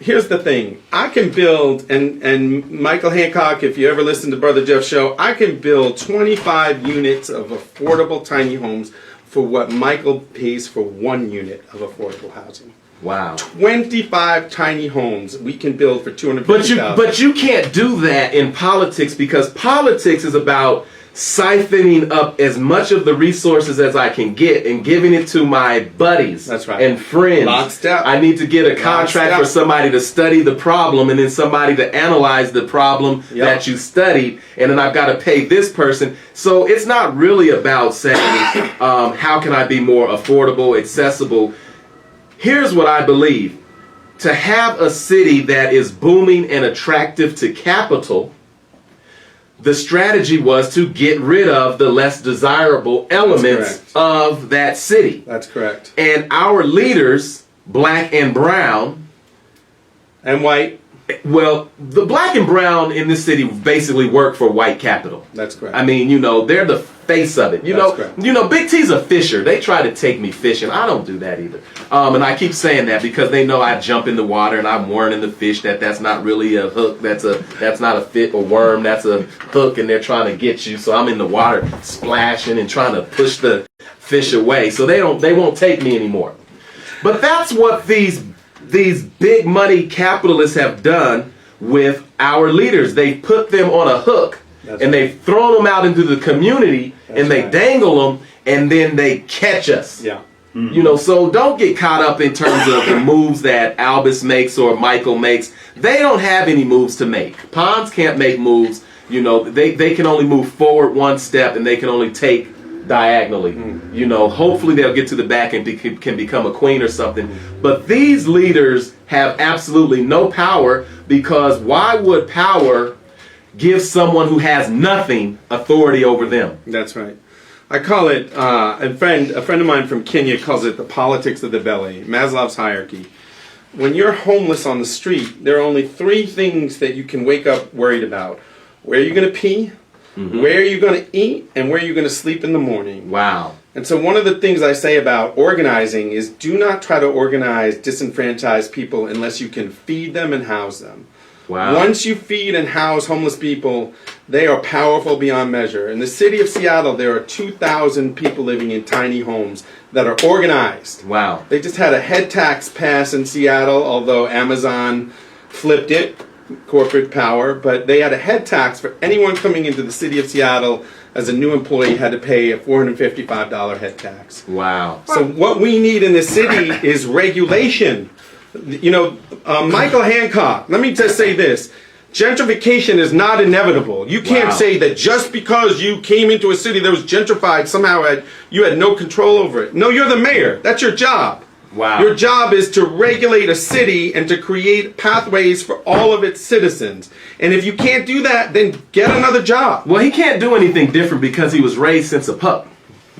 Here's the thing. I can build, and Michael Hancock, if you ever listen to Brother Jeff's show, I can build 25 units of affordable tiny homes for what Michael pays for 1 unit of affordable housing. Wow. 25 tiny homes we can build for $250,000. But you can't do that in politics, because politics is about siphoning up as much of the resources as I can get and giving it to my buddies. That's right. And friends. Lockstep. I need to get a contract for somebody to study the problem and then somebody to analyze the problem that you studied, and then I've got to pay this person. So it's not really about saying how can I be more affordable, accessible. Here's what I believe. To have a city that is booming and attractive to capital, the strategy was to get rid of the less desirable elements of that city. That's correct. And our leaders, black and brown, and white. Well, the black and brown in this city basically work for white capital. That's correct. I mean, they're the face of it. That's correct. Big T's a fisher. They try to take me fishing. I don't do that either. And I keep saying that because they know I jump in the water and I'm warning the fish that that's not really a hook. That's not a fit or worm. That's a hook, and they're trying to get you. So I'm in the water splashing and trying to push the fish away. So they won't take me anymore. But that's what these big money capitalists have done with our leaders. They put them on a hook. And they've thrown them out into the community, and they dangle them, and then they catch us. Yeah. So don't get caught up in terms of the moves that Albus makes or Michael makes. They don't have any moves to make. Pons can't make moves. They can only move forward 1 step, and they can only take diagonally. Hopefully they'll get to the back and can become a queen or something. But these leaders have absolutely no power, because why would power give someone who has nothing authority over them? That's right. I call it, a friend of mine from Kenya calls it the politics of the belly, Maslow's hierarchy. When you're homeless on the street, there are only 3 things that you can wake up worried about. Where are you going to pee? Where are you going to eat? And where are you going to sleep in the morning? Wow. And so one of the things I say about organizing is do not try to organize disenfranchised people unless you can feed them and house them. Wow. Once you feed and house homeless people, they are powerful beyond measure. In the city of Seattle, there are 2,000 people living in tiny homes that are organized. Wow. They just had a head tax pass in Seattle, although Amazon flipped it, corporate power. But they had a head tax for anyone coming into the city of Seattle as a new employee had to pay a $455 head tax. Wow. So what we need in the city is regulation. Michael Hancock, let me just say this. Gentrification is not inevitable. You can't say that just because you came into a city that was gentrified, somehow you had no control over it. No, you're the mayor. That's your job. Wow. Your job is to regulate a city and to create pathways for all of its citizens. And if you can't do that, then get another job. Well, he can't do anything different because he was raised since a pup.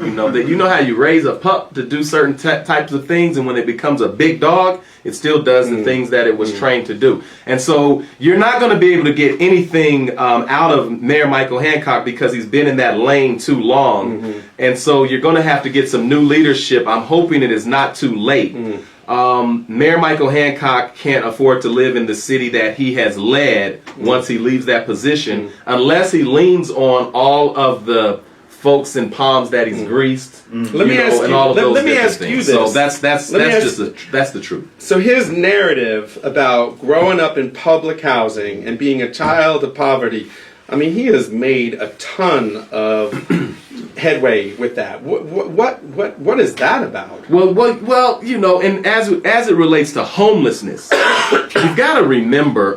You know how you raise a pup to do certain types of things, and when it becomes a big dog, it still does the things that it was trained to do. And so you're not going to be able to get anything out of Mayor Michael Hancock because he's been in that lane too long. And so you're going to have to get some new leadership. I'm hoping it is not too late. Mayor Michael Hancock can't afford to live in the city that he has led once he leaves that position, unless he leans on all of the folks and palms that he's greased. Let me ask you this. So that's the truth. So his narrative about growing up in public housing and being a child of poverty, I mean, he has made a ton of headway with that. What is that about? Well, you know, and as it relates to homelessness, you've got to remember,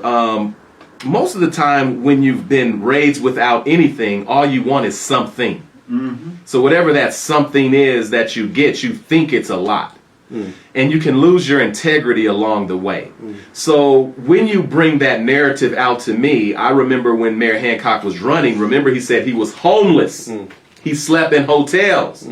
most of the time when you've been raised without anything, all you want is something. So whatever that something is that you get, you think it's a lot. And you can lose your integrity along the way. So when you bring that narrative out to me, I remember when Mayor Hancock was running, remember he said he was homeless. He slept in hotels.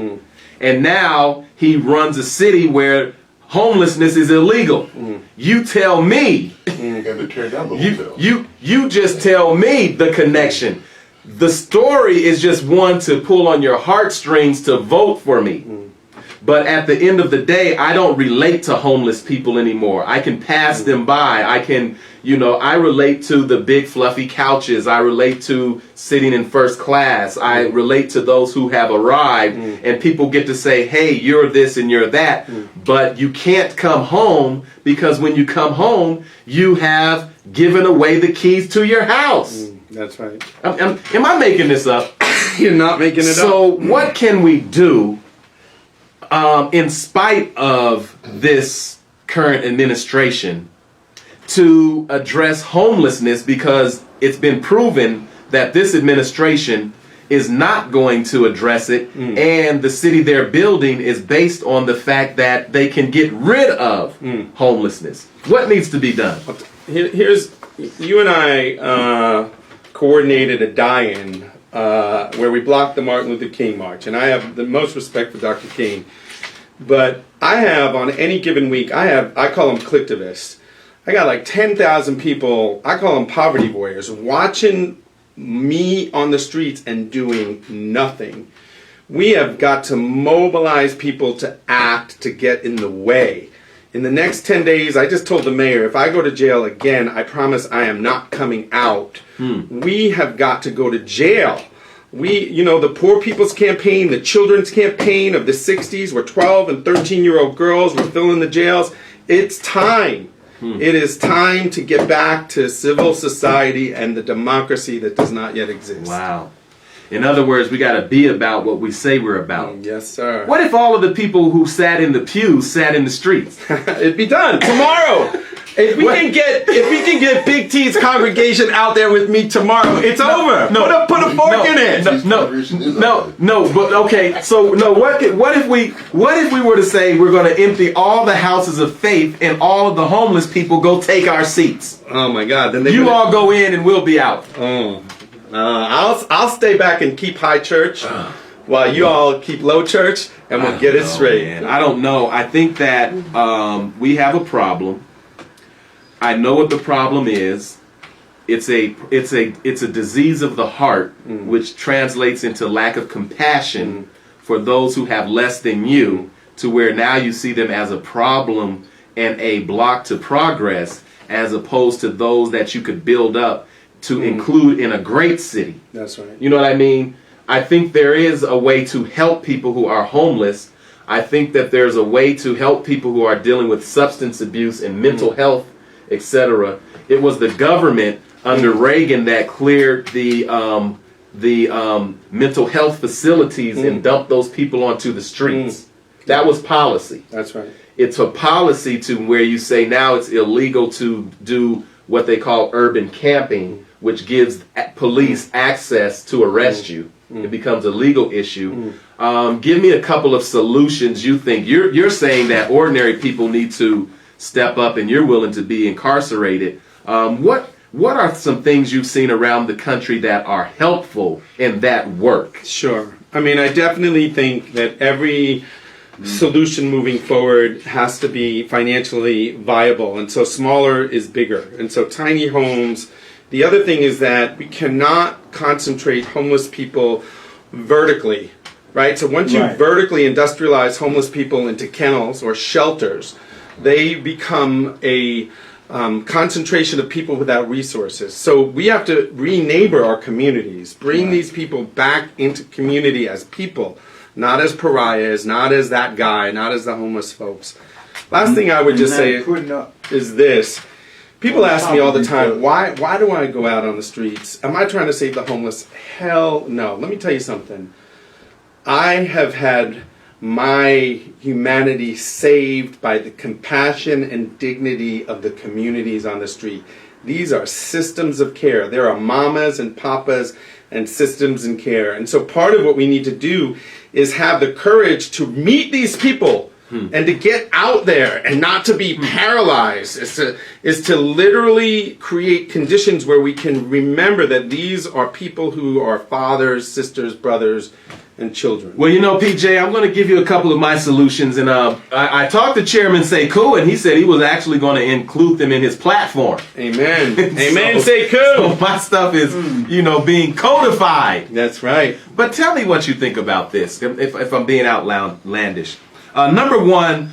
And now he runs a city where homelessness is illegal. You tell me. And to tear down the hotel. You just tell me the connection. The story is just one to pull on your heartstrings to vote for me. But at the end of the day, I don't relate to homeless people anymore. I can pass them by. I can, I relate to the big fluffy couches. I relate to sitting in first class. I relate to those who have arrived. And people get to say, hey, you're this and you're that. But you can't come home because when you come home, you have given away the keys to your house. That's right. Am I making this up? You're not making it up. So what can we do in spite of this current administration to address homelessness, because it's been proven that this administration is not going to address it, and the city they're building is based on the fact that they can get rid of homelessness. What needs to be done? Here's, you and I coordinated a die-in where we blocked the Martin Luther King March, and I have the most respect for Dr. King. But I have, on any given week, I call them clicktivists. I got like 10,000 people, I call them poverty warriors, watching me on the streets and doing nothing. We have got to mobilize people to act, to get in the way. In the next 10 days, I just told the mayor, if I go to jail again, I promise I am not coming out. We have got to go to jail. The Poor People's Campaign, the Children's Campaign of the 60s, where 12 and 13-year-old girls were filling the jails. It's time. It is time to get back to civil society and the democracy that does not yet exist. Wow. In other words, we got to be about what we say we're about. Yes, sir. What if all of the people who sat in the pews sat in the streets? It'd be done tomorrow. If we can get Big T's congregation out there with me tomorrow, it's over. No, put a fork in it. No. But okay. So no. What if we were to say we're going to empty all the houses of faith and all of the homeless people go take our seats? Oh my God! Then all go in and we'll be out. I'll stay back and keep high church while you all keep low church, and we'll get it straight. Man. I don't know. I think that we have a problem. I know what the problem is. It's a disease of the heart, which translates into lack of compassion for those who have less than you, to where now you see them as a problem and a block to progress, as opposed to those that you could build up to include in a great city. That's right. You know what I mean? I think there is a way to help people who are homeless. I think that there's a way to help people who are dealing with substance abuse and mental health, etc. It was the government under Reagan that cleared the mental health facilities and dumped those people onto the streets. That was policy. That's right. It's a policy to where you say now it's illegal to do what they call urban camping, which gives police access to arrest you. It becomes a legal issue. Give me a couple of solutions you think. You're saying that ordinary people need to step up and you're willing to be incarcerated. What are some things you've seen around the country that are helpful in that work? Sure. I mean, I definitely think that every solution moving forward has to be financially viable, and so smaller is bigger, and so tiny homes. The other thing is that we cannot concentrate homeless people vertically, right? So once you Right. vertically industrialize homeless people into kennels or shelters, they become a concentration of people without resources. So we have to re-neighbor our communities, bring these people back into community as people, not as pariahs, not as that guy, not as the homeless folks. Last thing I would just say Putting up. is this. People ask me all the time, why do I go out on the streets? Am I trying to save the homeless? Hell no. Let me tell you something. I have had my humanity saved by the compassion and dignity of the communities on the street. These are systems of care. There are mamas and papas and systems in care. And so part of what we need to do is have the courage to meet these people and to get out there and not to be paralyzed, is to literally create conditions where we can remember that these are people who are fathers, sisters, brothers, and children. Well, you know, PJ, I'm going to give you a couple of my solutions, and I talked to Chairman Sekou, and he said he was actually going to include them in his platform. Amen. Amen, So Sekou. my stuff is, you know, being codified. That's right. But tell me what you think about this, if I'm being outlandish. Number one,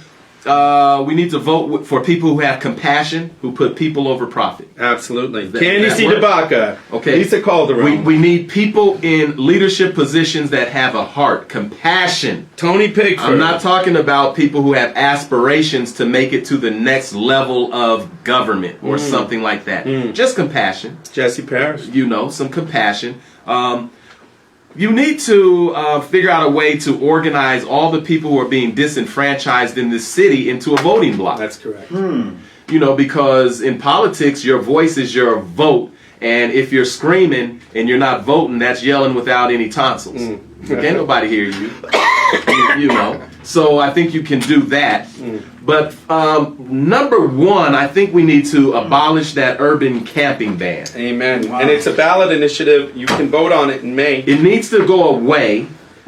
we need to vote for people who have compassion, who put people over profit. Absolutely. That- Candy that C. work? DeBaca. Okay. Lisa Calderon. We need people in leadership positions that have a heart, compassion. Tony Pigford. I'm not talking about people who have aspirations to make it to the next level of government or something like that. Just compassion. Jesse Parrish. You know, some compassion. You need to figure out a way to organize all the people who are being disenfranchised in this city into a voting block. That's correct. You know, because in politics, your voice is your vote. And if you're screaming and you're not voting, that's yelling without any tonsils. Can't nobody hear you. You know. So I think you can do that. But number one, I think we need to abolish that urban camping ban. Amen. And it's a ballot initiative. You can vote on it in May. It needs to go away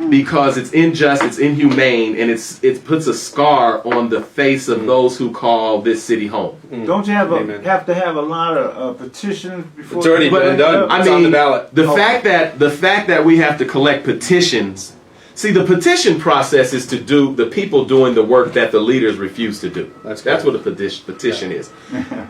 because it's unjust, it's inhumane, and it puts a scar on the face of those who call this city home. Don't you have Amen. have to have a lot of petitions before? It's already been done. I It's mean, on the ballot. the fact that we have to collect petitions. See, the petition process is to do the people doing the work that the leaders refuse to do. That's what a petition is.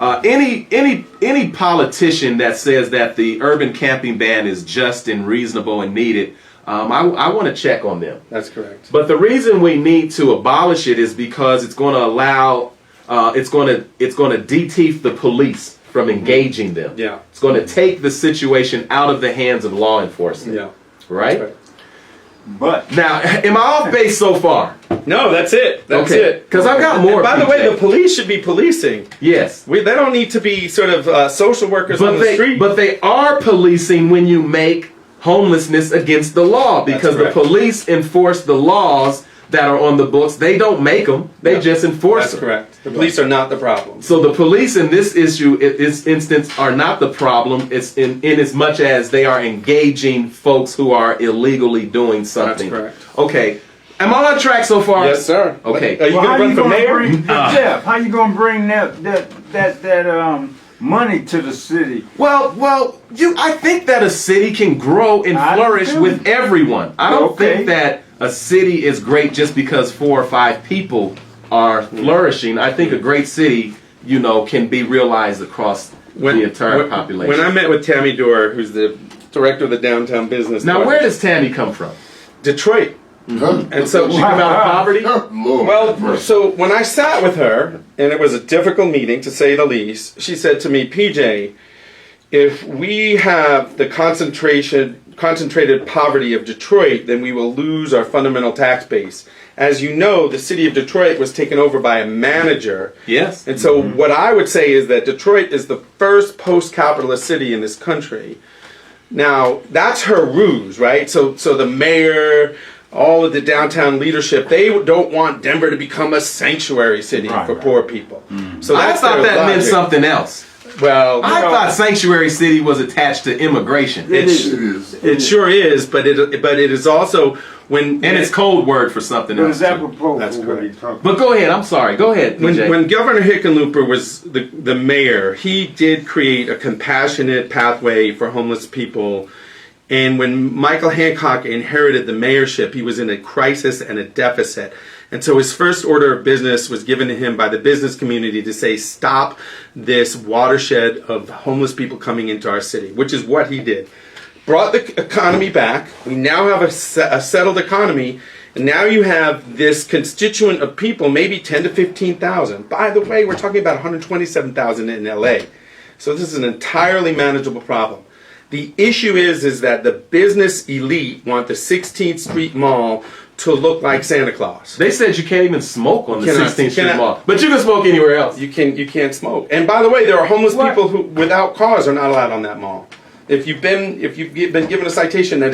Any politician that says that the urban camping ban is just and reasonable and needed, I want to check on them. That's correct. But the reason we need to abolish it is because it's going to allow, it's going to de-teeth the police from engaging them. Yeah. It's going to take the situation out of the hands of law enforcement. Yeah. Right? That's right. But Now, am I off base so far? No, that's it. That's Okay. it. 'Cause I've got more, And by the way, PJ. the police should be policing. Yes. They don't need to be sort of social workers on the street. But they are policing when you make homelessness against the law, because the correct. police enforce the laws that are on the books. They don't make them; they just enforce That's them. correct. The police are not the problem. So the police in this instance are not the problem. It's in as much as they are engaging folks who are illegally doing something. correct. Okay. Am I on track so far? Yes, sir. Okay. Are you well, going to run for mayor? Jeff, how you gonna bring that money to the city? Well, I think that a city can grow and I flourish do. with everyone. I don't Okay. think that a city is great just because 4 or 5 people are flourishing. I think a great city, can be realized across the entire population. When I met with Tammy Dorr, who's the director of the downtown business. Now, Department, where does Tammy come from? Detroit? And so She come out of poverty? Lord. Well, so when I sat with her, and it was a difficult meeting to say the least, she said to me, PJ, if we have the concentrated poverty of Detroit, then we will lose our fundamental tax base. As you know, the city of Detroit was taken over by a manager. Yes. And so what I would say is that Detroit is the first post-capitalist city in this country. Now, that's her ruse, right? So the mayor, all of the downtown leadership, they don't want Denver to become a sanctuary city for poor people. So I that's thought their that meant logic. something else. Well, I thought Sanctuary City was attached to immigration. It is. It is. it sure is, but it is also when And it's code word for something But else. it's too. apropos That's for what correct. he talking But go ahead. I'm sorry. Go ahead, PJ. when Governor Hickenlooper was the mayor, he did create a compassionate pathway for homeless people. And when Michael Hancock inherited the mayorship, he was in a crisis and a deficit. And so his first order of business was given to him by the business community to say, stop this watershed of homeless people coming into our city, which is what he did. Brought the economy back. We now have a settled economy. And now you have this constituent of people, maybe 10 to 15,000. By the way, we're talking about 127,000 in LA. So this is an entirely manageable problem. The issue is that the business elite want the 16th Street Mall to look like Santa Claus. They said you can't even smoke on the Cannot- 16th Street cannot- Mall, but you can smoke anywhere else. You can't smoke. And by the way, there are homeless What? people who without cars are not allowed on that mall. If you've been given a citation that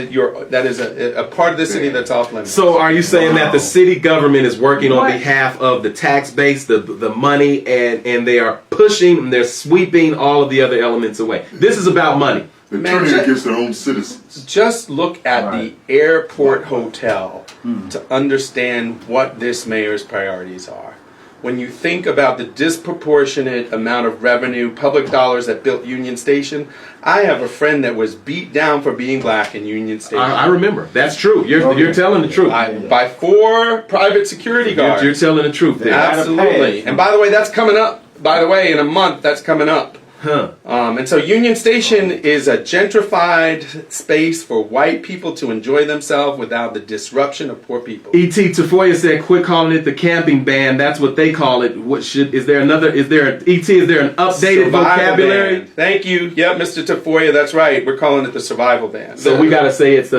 that is a part of the city that's off limits. So are you saying that the city government is working on What? behalf of the tax base, the money, and they are pushing, they're sweeping all of the other elements away? This is about money. They're Man, turning ju- against their own citizens. Just look at Right. the airport hotel to understand what this mayor's priorities are. When you think about the disproportionate amount of revenue, public dollars that built Union Station, I have a friend that was beat down for being black in Union Station. I remember. That's true. You're telling the truth. By 4 private security guards. You're telling the truth there. Absolutely. And by the way, that's coming up. By the way, in a month, that's coming up. Huh. And so Union Station is a gentrified space for white people to enjoy themselves without the disruption of poor people. E.T. Tafoya said, quit calling it the camping ban. That's what they call it. Is there an updated Survival vocabulary? band. Thank you. Yep, Mr. Tafoya, that's right. We're calling it the survival band. So we got to say it's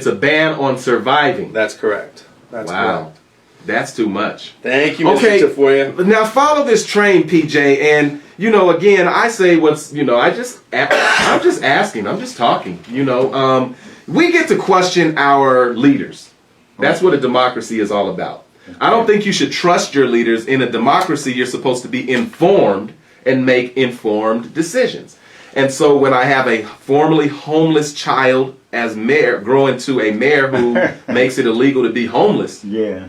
a ban on surviving. That's correct. That's Wow. correct. That's too much. Thank you, Mr. Okay. Tafoya. Now follow this train, PJ, and again, I say I'm just asking, I'm just talking. We get to question our leaders. That's what a democracy is all about. I don't think you should trust your leaders. In a democracy, you're supposed to be informed and make informed decisions. And so when I have a formerly homeless child as mayor grow into a mayor who makes it illegal to be homeless, Yeah.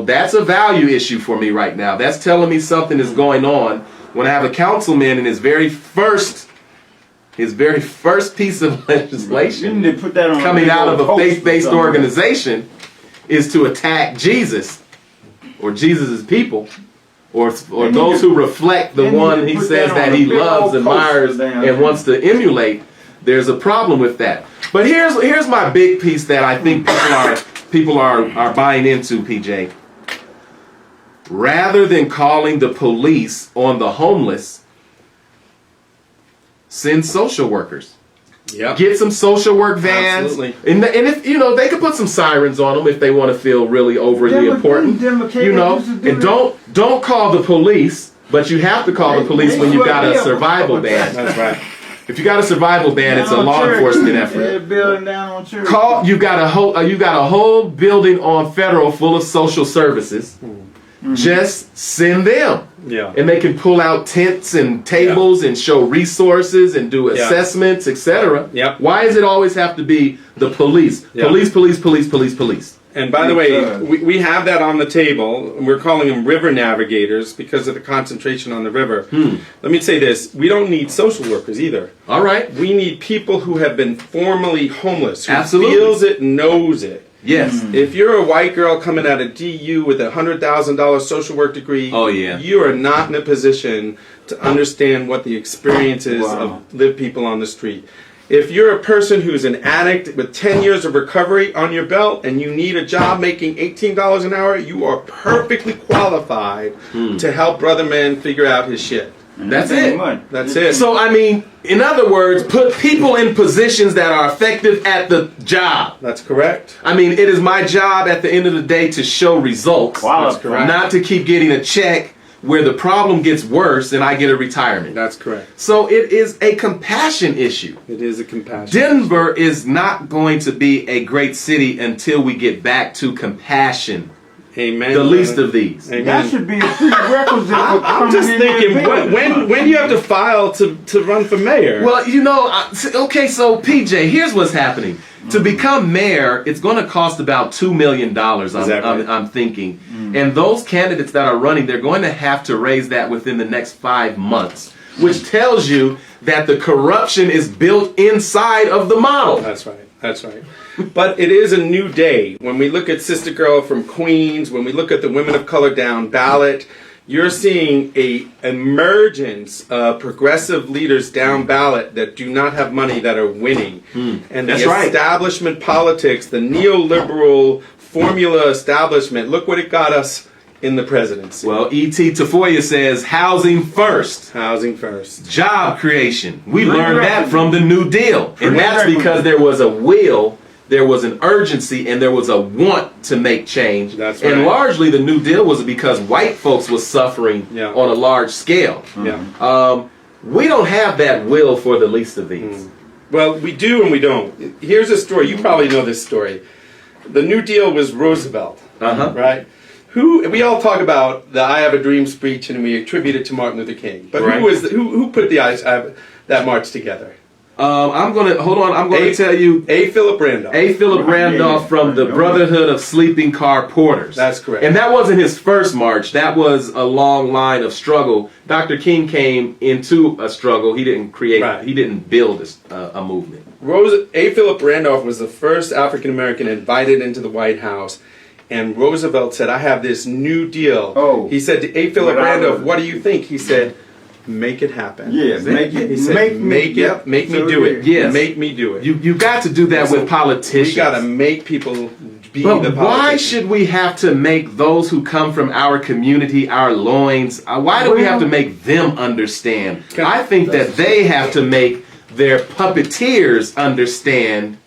that's a value issue for me right now. That's telling me something is going on when I have a councilman in his very first piece of You legislation need to put that on coming out of a post or faith-based something. organization is to attack Jesus or Jesus' people or They need those to- who reflect the they need one to he put says that that on he a big loves, old admires, poster down and there. wants to emulate. There's a problem with that. But here's my big piece that I think people are buying into, PJ. Rather than calling the police on the homeless, send social workers. Yep. Get some social work vans, Absolutely. and if they could put some sirens on them if they want to feel really overly important, and don't call the police, but you have to call the police when you got a survival ban. That's right. If you got a survival ban, it's a law enforcement effort. Building down on Church. You got a whole building on Federal full of social services. Just send them. Yeah. And they can pull out tents and tables and show resources and do assessments, etc. Yep. Why does it always have to be the police? Yeah. Police. And by the way, we have that on the table. We're calling them river navigators because of the concentration on the river. Let me say this. We don't need social workers either. All right. We need people who have been formerly homeless, who Absolutely. feels it, knows it. Yes. If you're a white girl coming out of DU with a $100,000 social work degree, Oh, yeah. you are not in a position to understand what the experience is of live people on the street. If you're a person who's an addict with 10 years of recovery on your belt and you need a job making $18 an hour, you are perfectly qualified to help Brother Man figure out his shit. That's it. That's it. So, I mean, in other words, put people in positions that are effective at the job. That's correct. I mean, it is my job at the end of the day to show results, That's correct. not to keep getting a check where the problem gets worse and I get a retirement. That's correct. So it is a compassion issue. It is a compassion. Denver is not going to be a great city until we get back to compassion. Amen. the least of these. Amen. That should be a prerequisite for I'm coming just in thinking, there. when do you have to file to run for mayor? Well, you know, okay, so PJ, here's what's happening. To become mayor, it's going to cost about $2 million, that right? I'm thinking. And those candidates that are running, they're going to have to raise that within the next 5 months, which tells you that the corruption is built inside of the model. That's right. That's right. But it is a new day. When we look at Sister Girl from Queens, when we look at the Women of Color down ballot, you're seeing a emergence of progressive leaders down ballot that do not have money that are winning. And That's the right. establishment politics, the neoliberal formula establishment, look what it got us in the presidency. Well, E.T. Tafoya says housing first. Housing first. Job creation. We learned that from the New Deal. And that's because there was a will, there was an urgency, and there was a want to make change. That's And right. largely the New Deal was because white folks was suffering Yeah. on a large scale. Yeah. We don't have that will for the least of these. Well, we do and we don't. Here's a story. You probably know this story. The New Deal was Roosevelt, right? We all talk about the "I Have a Dream" speech and we attribute it to Martin Luther King. But Right. who put that march together? I'm gonna tell you. A. Philip Randolph. A. Philip Randolph from the Brotherhood of Sleeping Car Porters. That's correct. And that wasn't his first march. That was a long line of struggle. Dr. King came into a struggle. He didn't create. Right. He didn't build a movement. A. Philip Randolph was the first African American invited into the White House. And Roosevelt said, "I have this new deal." Oh. He said to A. Philip But I Randolph, was- "What do you think?" He said, "Make it happen." Yeah, make it. He said, "Make me So do it. Yes. Make me do it." You got to do that with politicians. We got to make people be But the why politicians. should we have to make those who come from our community, our loins, why do we have to make them understand? I think that they have to make their puppeteers understand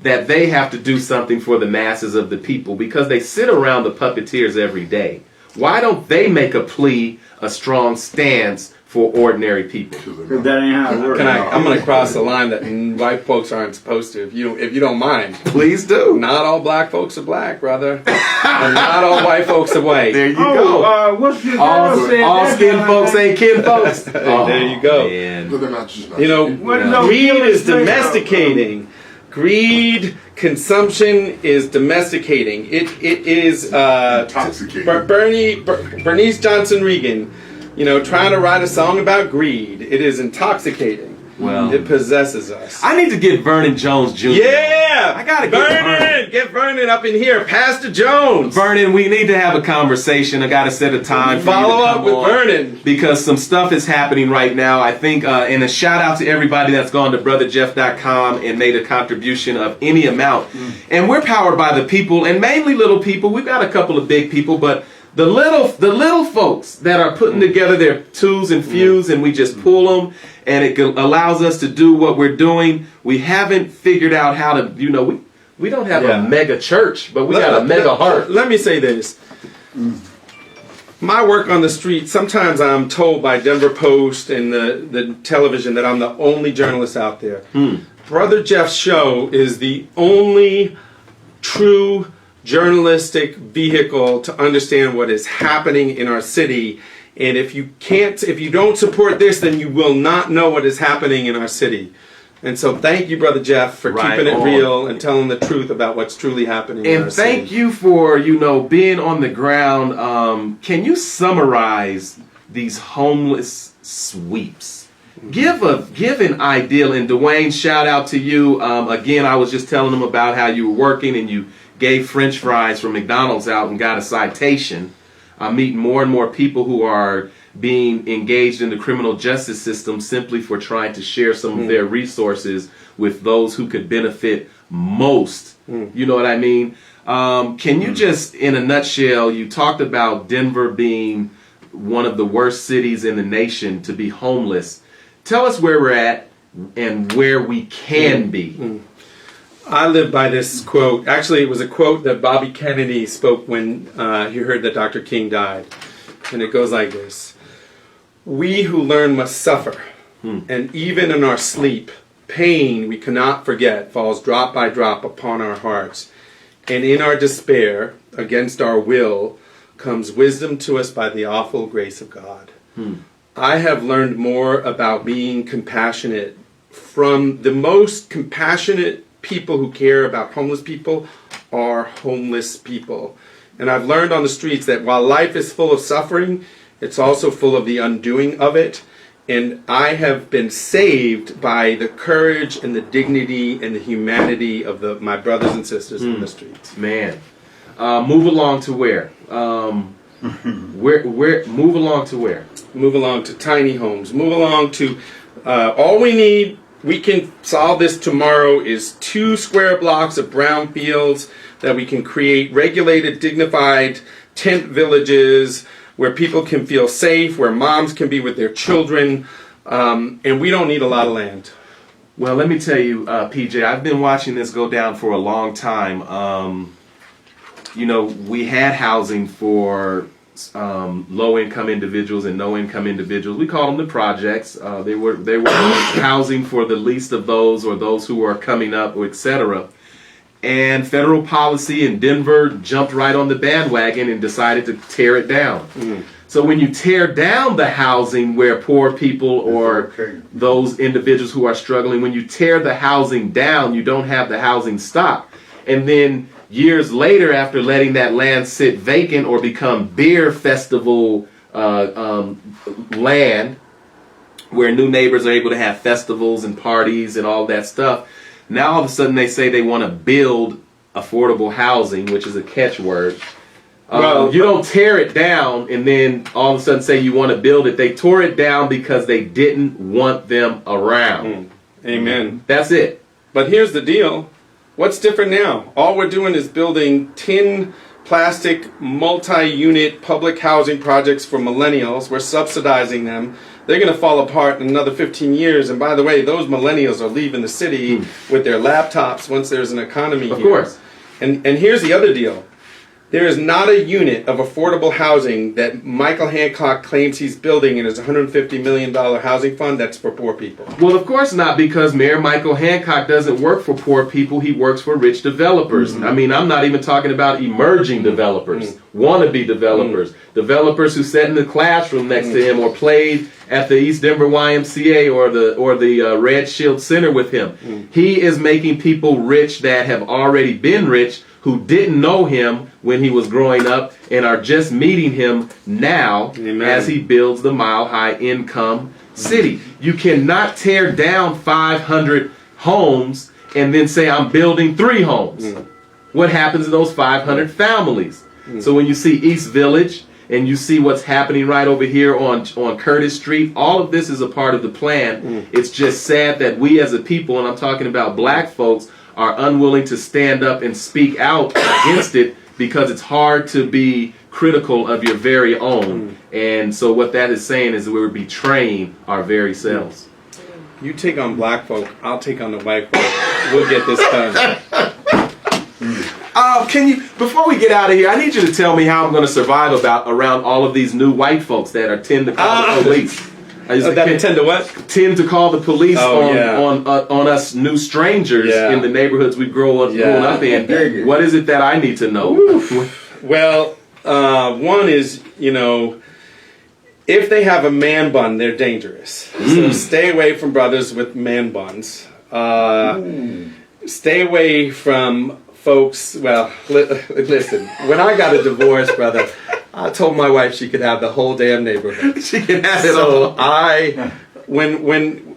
that they have to do something for the masses of the people because they sit around the puppeteers every day. Why don't they make a plea, a strong stance for ordinary people? Because that ain't how it works. I'm going to cross the line that white folks aren't supposed to. If you don't mind, Please do. not all black folks are black, brother, and not all white folks are white. There you go. What's your All girl said that skin the folks other day? ain't kin folks. There you go. Man. But they're not just not. You know, What is those greed killers is say? domesticating. Greed, consumption is domesticating. It is Intoxicating. Bernice Johnson Reagan, trying to write a song about greed. It is intoxicating. Well, It possesses us. I need to get Vernon Jones Jr. Yeah, I gotta get Vernon. Get Vernon up in here, Pastor Jones. Vernon, we need to have a conversation. I got to set a time for Follow you to up come with on Vernon. because some stuff is happening right now. I think, and a shout out to everybody that's gone to brotherjeff.com and made a contribution of any amount. And we're powered by the people, and mainly little people. We've got a couple of big people, but the little folks that are putting together their twos and fews, and we just pull them, and it allows us to do what we're doing. We haven't figured out how to, we don't have Yeah. a mega church, but we got a mega heart. Let me say this. My work on the street, sometimes I'm told by Denver Post and the television that I'm the only journalist out there. Brother Jeff's show is the only true journalistic vehicle to understand what is happening in our city. And if you don't support this, then you will not know what is happening in our city. And so thank you, Brother Jeff, for Right keeping it on. real and telling the truth about what's truly happening in our And city. thank you for, being on the ground. Can you summarize these homeless sweeps? Give an ideal. And Dwayne, shout out to you. Again, I was just telling them about how you were working and you gave French fries from McDonald's out and got a citation. I'm meeting more and more people who are being engaged in the criminal justice system simply for trying to share some of their resources with those who could benefit most. You know what I mean? Can you just, in a nutshell, you talked about Denver being one of the worst cities in the nation to be homeless. Tell us where we're at and where we can be. I live by this quote. Actually, it was a quote that Bobby Kennedy spoke when he heard that Dr. King died. And it goes like this. We who learn must suffer. And even in our sleep, pain we cannot forget falls drop by drop upon our hearts. And in our despair, against our will, comes wisdom to us by the awful grace of God. I have learned more about being compassionate from the most compassionate people who care about homeless people are homeless people. And I've learned on the streets that while life is full of suffering, it's also full of the undoing of it. And I have been saved by the courage and the dignity and the humanity of my brothers and sisters in the streets. Man, move along to where? Where? Move along to where? Move along to tiny homes. Move along to all we need. We can solve this tomorrow is 2 square blocks of brown fields that we can create regulated, dignified tent villages where people can feel safe, where moms can be with their children, and we don't need a lot of land. Well, let me tell you, PJ, I've been watching this go down for a long time. You know, we had housing for low-income individuals and no-income individuals. We call them the projects. They were housing for the least of those or those who are coming up, etc. And federal policy in Denver jumped right on the bandwagon and decided to tear it down. So when you tear down the housing where poor people or those individuals who are struggling, when you tear the housing down, you don't have the housing stock. And then years later, after letting that land sit vacant or become beer festival land, where new neighbors are able to have festivals and parties and all that stuff, now all of a sudden they say they want to build affordable housing, which is a catchword. You don't tear it down and then all of a sudden say you want to build it. They tore it down because they didn't want them around. Amen. That's it. But here's the deal. What's different now? All we're doing is building tin, plastic, multi-unit public housing projects for millennials. We're subsidizing them. They're going to fall apart in another 15 years. And by the way, those millennials are leaving the city with their laptops once there's an economy here. Of course. And here's the other deal. There is not a unit of affordable housing that Michael Hancock claims he's building in his $150 million housing fund that's for poor people. Well, of course not, because Mayor Michael Hancock doesn't work for poor people. He works for rich developers. I mean, I'm not even talking about emerging developers, wannabe developers, developers who sat in the classroom next to him or played at the East Denver YMCA or the Red Shield Center with him. He is making people rich that have already been rich, who didn't know him when he was growing up and are just meeting him now. Amen. As he builds the Mile High Income City. You cannot tear down 500 homes and then say, I'm building 3 homes. What happens to those 500 families? So when you see East Village and you see what's happening right over here on Curtis Street, all of this is a part of the plan. It's just sad that we as a people, and I'm talking about black folks, are unwilling to stand up and speak out against it because it's hard to be critical of your very own. And so what that is saying is that we're betraying our very selves. You take on black folk, I'll take on the white folk. We'll get this done. Can you, before we get out of here, I need you to tell me how I'm going to survive around all of these new white folks that tend to call the police. Tend to call the police on us new strangers in the neighborhoods we've grown up in. What is it that I need to know? Well, one is, if they have a man bun, they're dangerous. So stay away from brothers with man buns. Stay away from folks. Well, listen, when I got a divorce, brother, I told my wife she could have the whole damn neighborhood. She can have it So all. when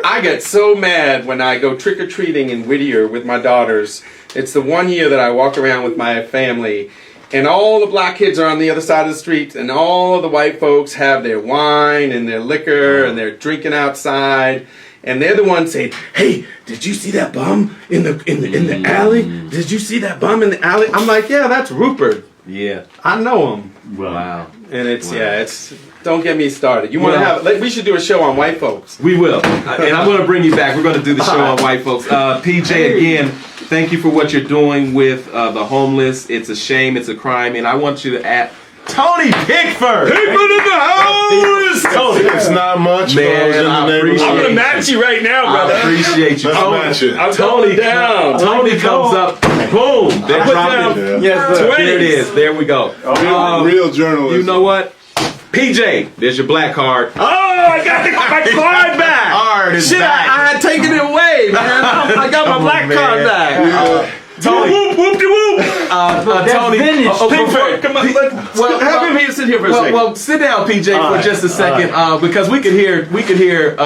I get so mad when I go trick-or-treating in Whittier with my daughters. It's the one year that I walk around with my family, and all the black kids are on the other side of the street, and all of the white folks have their wine and their liquor, and they're drinking outside. And they're the ones saying, "Hey, did you see that bum in the alley? Did you see that bum in the alley?" I'm like, "Yeah, that's Rupert. Yeah. I know him." Wow. And it's don't get me started. You want to have? We should do a show on white folks. We will, and I'm going to bring you back. We're going to do the show on white folks. PJ, again, thank you for what you're doing with the homeless. It's a shame. It's a crime, and I want you to add. Tony Pickford! Pickford in the house! Tony, It's not much, man, I was in the neighborhood. I'm gonna match you right now, brother. I appreciate you. Let's match it. I'm Tony down. Tony comes up Boom. There, Put dropped down it. yes, There it is. There we go. Real journalism. You know what? PJ, there's your black card. Oh, I got my card back. Card is Shit, back. I had taken it away, man. I got my black card back. Tony. Whoop, whoop, whoop. Tony. vintage. Pickford, come on, have him here, sit here for a second. Well, sit down, PJ, for just a second, because we could hear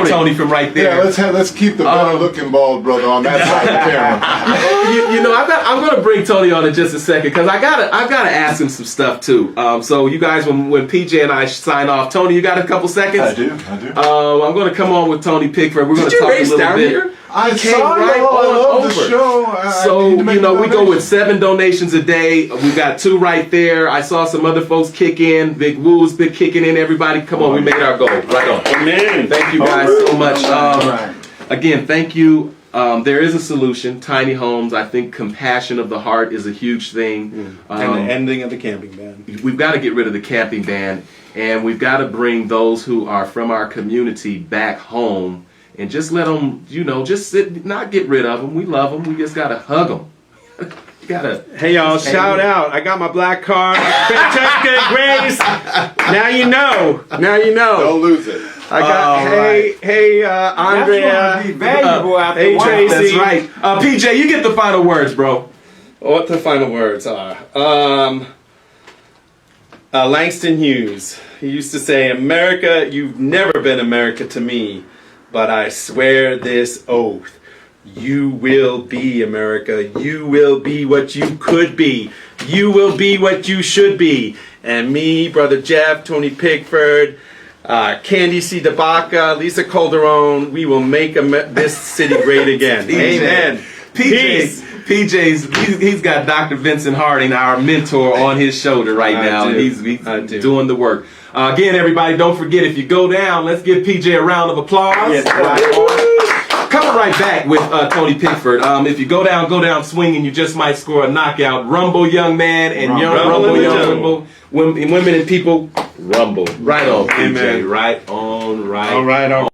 Tony from right there. Yeah, let's keep the better looking bald brother on that side of the camera. you know, I'm gonna bring Tony on in just a second because I've gotta ask him some stuff too. So you guys, when PJ and I sign off, Tony, you got a couple seconds? I do. I'm gonna come on with Tony Pickford. We're gonna Did you talk a race little down bit. here? I came saw right you all on over the over. show. So, you know, we go with 7 donations a day. We've got 2 right there. I saw some other folks kick in. Big Woo's been kicking in. Everybody, come on. We made our goal. Right on. Amen. Thank you guys so much. Again, thank you. There is a solution. Tiny homes. I think compassion of the heart is a huge thing. And the ending of the camping ban. We've got to get rid of the camping ban. And we've got to bring those who are from our community back home. And just let them, you know, just sit, not get rid of them. We love them. We just got to hug them. You got to. Hey, y'all, shout out. I got my black card. Francesca Grace. Now you know. Now you know. Don't lose it. I got, Andrea. That's gonna be valuable after hey, a while. Tracy. That's right. PJ, you get the final words, bro. What the final words are. Langston Hughes. He used to say, America, you've never been America to me, but I swear this oath. You will be America. You will be what you could be. You will be what you should be. And me, Brother Jeff, Tony Pickford, Candy C. DeBaca, Lisa Calderon, we will make this city great again. Amen. Peace. He's got Dr. Vincent Harding, our mentor, on his shoulder right now. do. He's I do. doing the work. Again, everybody, don't forget, if you go down, let's give PJ a round of applause. Coming right back with Tony Pickford. If you go down swinging, you just might score a knockout. Rumble, young man, and rumble, young women and people. Rumble. Right on, PJ. Amen. Right on, right All right.